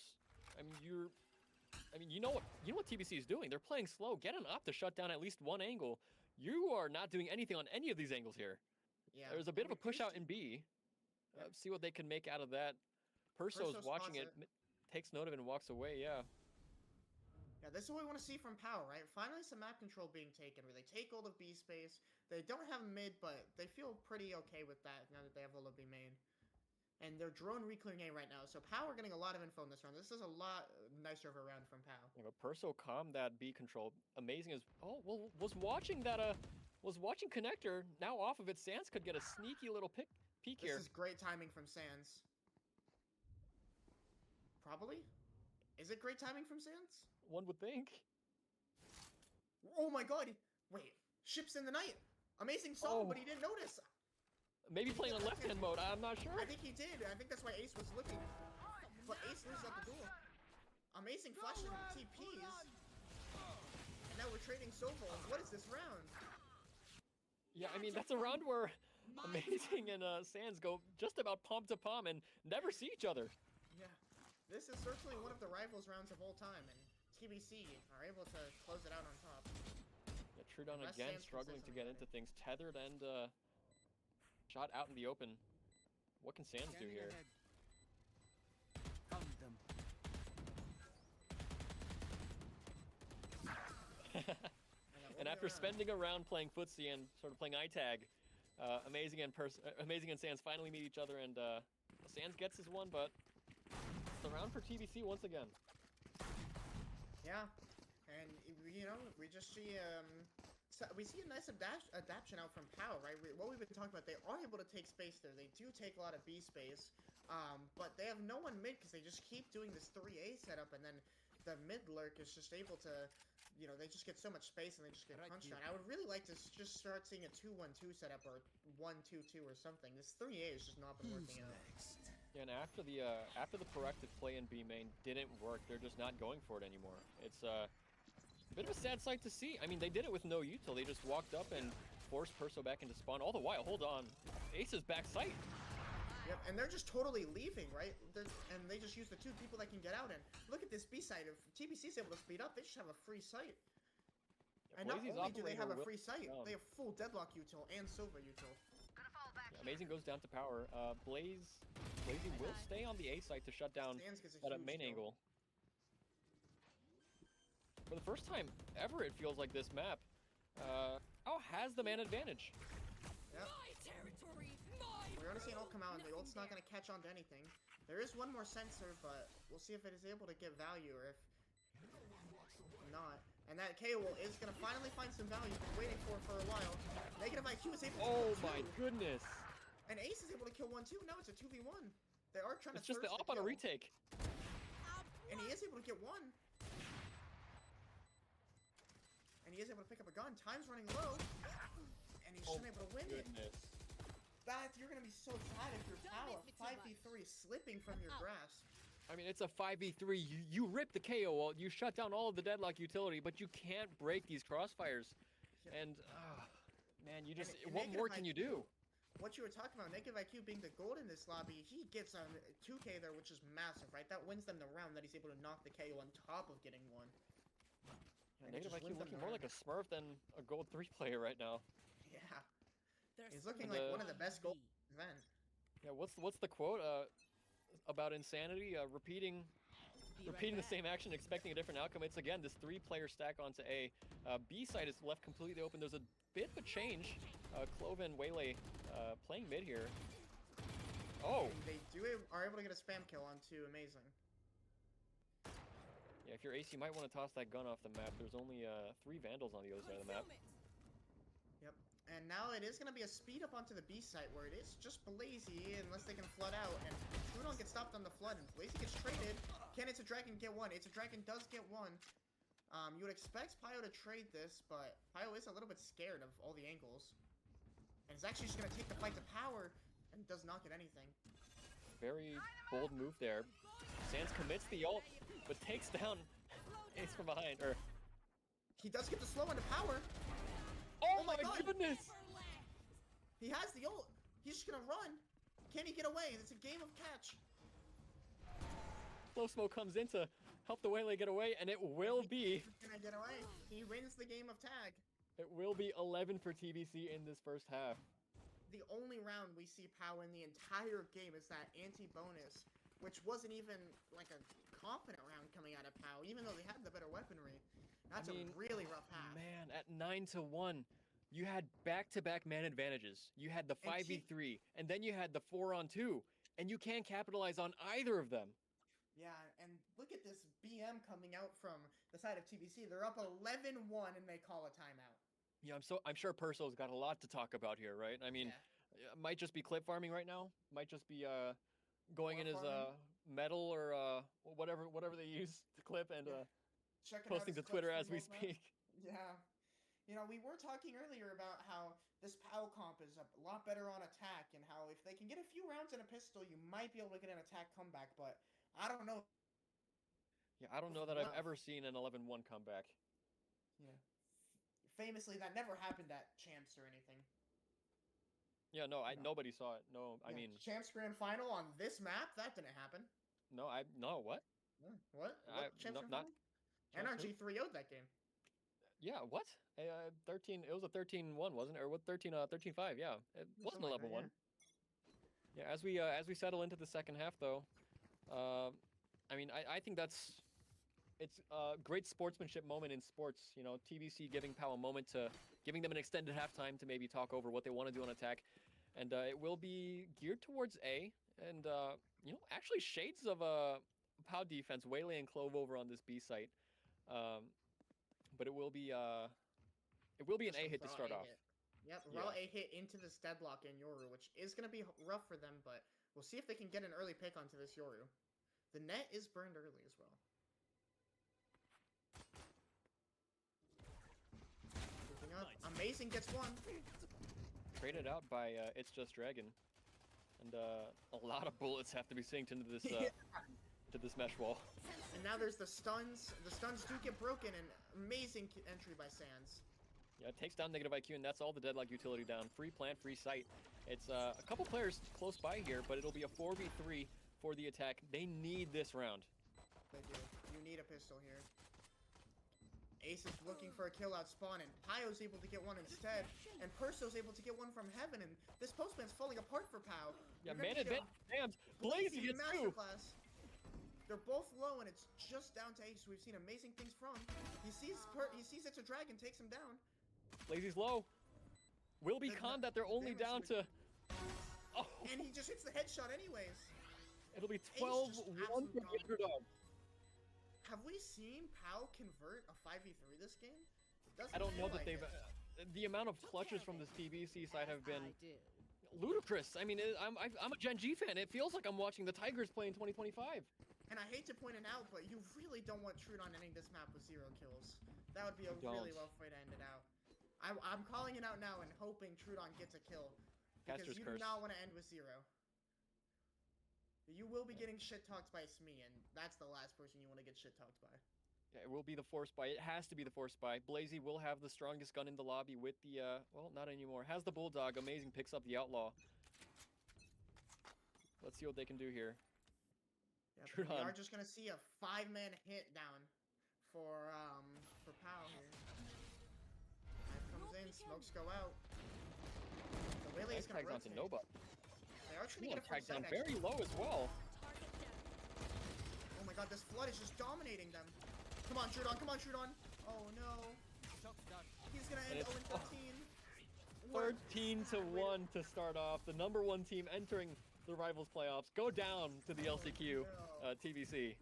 I mean, you know what TBC is doing. They're playing slow. Get an op to shut down at least one angle. You are not doing anything on any of these angles here. Yeah. There's a bit of a push out Tasty. in B. Yep. See what they can make out of that. Perso's Perso watching spots it, takes note of it, and walks away. Yeah. Yeah, This is what we want to see from POW, right? Finally some map control being taken, where they take all the B space. They don't have mid, but they feel pretty okay with that now that they have all of B main. And they're drone reclearing A right now, so POW are getting a lot of info in this round. This is a lot nicer of a round from POW. Yeah, but Perso calmed that B control. Amazing as well, was watching that was watching connector. Now off of it, Sans could get a sneaky little peek here. This is great timing from Sans. Probably? Is it great timing from Sans? One would think. Oh my god! Wait, ships in the night! Amazing saw, but he didn't notice! Maybe playing on left-hand mode, I'm not sure. I think he did. I think that's why Ace was looking. But Ace loses at the duel. Amazing flashing TPs. And now we're trading Sobol. What is this round? Yeah, I mean, that's a round where Amazing and Sans go just about palm to palm and never see each other. Yeah. This is certainly one of the rivals rounds of all time, and TBC are able to close it out on top. Yeah, Trudon again struggling to get into things. Tethered and shot out in the open. What can Sans do here? And after spending a round playing footsie and sort of playing eye-tag, Amazing and Sans finally meet each other, and Sans gets his one, but it's the round for TBC once again. Yeah, and you know, we just see we see a nice adaptation out from POW, right? What we've been talking about, they are able to take space there. They do take a lot of B space, but they have no one mid because they just keep doing this 3A setup, and then the mid lurk is just able to, you know, they just get so much space and they just get punched on. I would really like to just start seeing a 2-1-2 setup or 1-2-2 or something. This 3A has just not been working out. Yeah, and after the corrected play in B main didn't work, they're just not going for it anymore. It's a bit of a sad sight to see. I mean, they did it with no util. They just walked up and forced Perso back into spawn. All the while, hold on, Ace's back sight. Yep, and they're just totally leaving, right? And they just use the 2 people that can get out. And look at this B site. If TBC's able to speed up, they just have a free site. Yeah, and not only do they have a free site, they have full deadlock util and Silva util. Yeah, Amazing goes down to power. Blazy will stay on the A site to shut down that main angle. For the first time ever, it feels like this map, POW has the man advantage. Yep. We're gonna see an ult come out, and the ult's not gonna catch on to anything. There is one more sensor, but we'll see if it is able to get value or if not. And that KO is gonna finally find some value. Been waiting for a while. Negative IQ is able to kill 2. My goodness! And Ace is able to kill 1 too. Now it's a 2v1. They are trying to. It's just the op on a retake. And he is able to get 1. And he is able to pick up a gun. Time's running low. And he's just able to win it. That you're gonna be so sad if you're POW. 5v3 slipping from your grasp. I mean, it's a 5v3. You rip the KO ult, you shut down all of the deadlock utility, but you can't break these crossfires. And man, you just what more can you do? What you were talking about, negative IQ being the gold in this lobby, he gets 2k there, which is massive, right? That wins them the round that he's able to knock the KO on top of getting 1. Yeah, negative IQ looking more like a Smurf than a gold 3 player right now. Yeah. He's looking like one of the best gold event. Yeah, what's the quote about insanity? Repeating the same action, expecting a different outcome. It's again this 3-player stack onto A. B side is left completely open. There's a bit of a change. Clove and Waylay playing mid here. Oh! And they are able to get a spam kill onto Amazing. Yeah, if you're Ace, you might want to toss that gun off the map. There's only 3 Vandals on the other side of the map. Yep. And now it is going to be a speed up onto the B site where it is just Blazy unless they can flood out. And Trudon gets stopped on the flood and Blazy gets traded. Can It's a Dragon get 1? It's a Dragon does get 1. You would expect POW to trade this, but POW is a little bit scared of all the angles. And is actually just going to take the fight to power and does not get anything. Very bold move there. Sans commits the ult, but takes down Ace from behind. He does get the slow into power. Oh my goodness! He has the ult. He's just gonna run. Can he get away? It's a game of catch. Slow Smoke comes in to help the Waylay get away, and it will be. He's gonna get away. He wins the game of tag. It will be 11 for TBC in this first half. The only round we see POW in the entire game is that anti-bonus, which wasn't even like a confident round coming out of POW, even though they had the better weaponry. That's I mean, a really rough half. Man, at 9-1, you had back-to-back man advantages. You had the And 5v3, and then you had the 4-on-2, and you can't capitalize on either of them. Yeah, and look at this BM coming out from the side of TBC. They're up 11-1 and they call a timeout. Yeah, I'm sure Perso's got a lot to talk about here, right? I mean, might just be clip farming right now. Might just be going in his metal or whatever they use to clip and posting to Twitter as we speak. Yeah. You know, we were talking earlier about how this POW comp is a lot better on attack and how if they can get a few rounds in a pistol, you might be able to get an attack comeback, but I don't know. Yeah, I don't know that I've ever seen an 11-1 comeback. Yeah. Famously, that never happened at Champs or anything. Yeah, no, nobody saw it. No, I mean... Champs Grand Final on this map? That didn't happen. No, what? Yeah, what? Champs Grand not Final? NRG 3-0'd that game. Yeah, what? 13, it was a 13-1, wasn't it? Or what, 13-5, yeah. It wasn't 11-1. Yeah, as we settle into the second half, though, I mean, I think it's a great sportsmanship moment in sports. You know, TBC giving POW a moment giving them an extended halftime to maybe talk over what they want to do on attack. And it will be geared towards A. And, you know, actually shades of POW defense, Waylay and Clove over on this B site. But it will be an A hit to start off. Yep, raw A hit into this deadlock in Yoru, which is going to be rough for them, but we'll see if they can get an early pick onto this Yoru. The net is burned early as well. Moving up, Amazing gets one. Traded out by It's Just Dragon. And a lot of bullets have to be synced into this to this mesh wall. And now there's the stuns. The stuns do get broken, and amazing entry by Sans. Yeah, it takes down negative IQ, and that's all the deadlock utility down. Free plant, free site. It's a couple players close by here, but it'll be a 4v3 for the attack. They need this round. They do. You need a pistol here. Ace is looking for a kill out spawn, and Pyo's able to get one instead, and Perso's able to get one from heaven, and this postman's falling apart for POW. Yeah, man advance. Blazy gets two. They're both low, and it's just down to Ace. We've seen amazing things from. He sees it's a dragon, takes him down. Blazy's low. Will be conned that they're only down to... Oh. And he just hits the headshot anyways. It'll be 12-1 for the underdog. Have we seen POW convert a 5v3 this game? I don't know that they've... the amount of clutches from this TBC side have been ludicrous. I mean, I'm a Gen G fan. It feels like I'm watching the Tigers play in 2025. And I hate to point it out, but you really don't want Trudon ending this map with 0 kills. That would be a really rough way to end it out. I'm calling it out now and hoping Trudon gets a kill. Because you do not want to end with 0. You will be getting shit-talked by Smee, and that's the last person you want to get shit-talked by. Yeah, it will be the force buy. It has to be the force buy. Blazy will have the strongest gun in the lobby with the, well, not anymore. Has the Bulldog. Amazing picks up the Outlaw. Let's see what they can do here. Yeah, we are just going to see a 5-man hit down for POW here. Knife comes in, smokes go out. The Waylay is going to rotate. They are trying to get a tag down very low as well. Oh my god, this flood is just dominating them. Come on, Trudon, come on, Trudon. Oh no. He's gonna end 0-14. 13-1 to start off. The #1 team entering the Rivals playoffs. Go down to the LCQ TBC.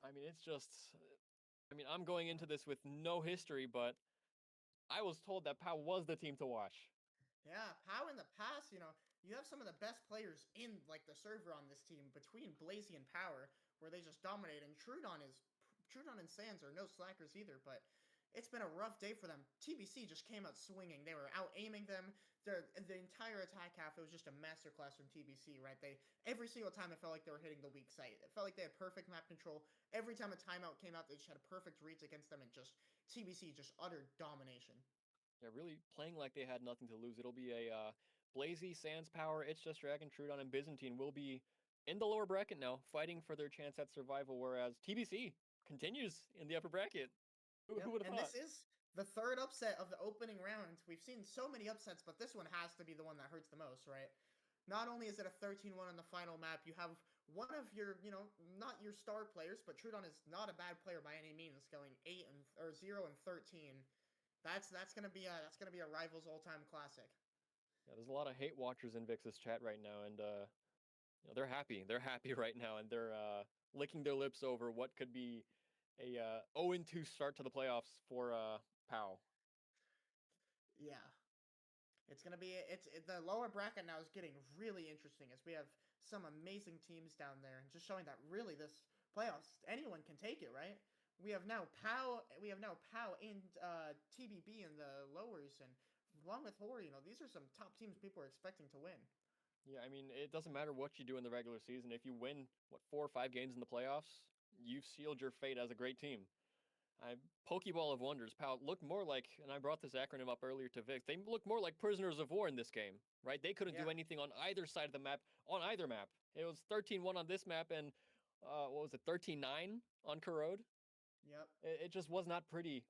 I mean, it's just... I mean, I'm going into this with no history, but I was told that POW was the team to watch. Yeah, POW in the past, you know, you have some of the best players in, like, the server on this team between Blazy and Power, where they just dominate, and Trudon and Sans are no slackers either, but it's been a rough day for them. TBC just came out swinging. They were out aiming them. The entire attack half, it was just a masterclass from TBC, right? Every single time it felt like they were hitting the weak site. It felt like they had perfect map control. Every time a timeout came out, they just had a perfect reads against them, and just TBC just utter domination. Yeah, really playing like they had nothing to lose. It'll be a Blazy, Sans, Power, It's Just Dragon, Trudon, and Byzantine will be in the lower bracket now, fighting for their chance at survival, whereas TBC continues in the upper bracket. Who would have thought? This is the third upset of the opening round. We've seen so many upsets, but this one has to be the one that hurts the most, right? not only is it a 13-1 on the final map, you have one of your, not your star players, but Trudon is not a bad player by any means, going 0 and 13. That's gonna be a Rivals all-time classic. Yeah, there's a lot of hate watchers in Vix's chat right now, and they're happy. They're happy right now, and they're licking their lips over what could be a 0-2 start to the playoffs for POW. Yeah. It's gonna be the lower bracket now is getting really interesting as we have some amazing teams down there, and just showing that really this playoffs anyone can take it, right? We have now POW and TBB in the lowers, and along with Hori, these are some top teams people are expecting to win. Yeah, I mean, it doesn't matter what you do in the regular season. If you win, 4 or 5 games in the playoffs, you've sealed your fate as a great team. Pokeball of Wonders, POW looked more like, and I brought this acronym up earlier to Vix, they look more like prisoners of war in this game, right? They couldn't do anything on either side of the map, on either map. It was 13-1 on this map, and what was it, 13-9 on Corrode? Yep. It just was not pretty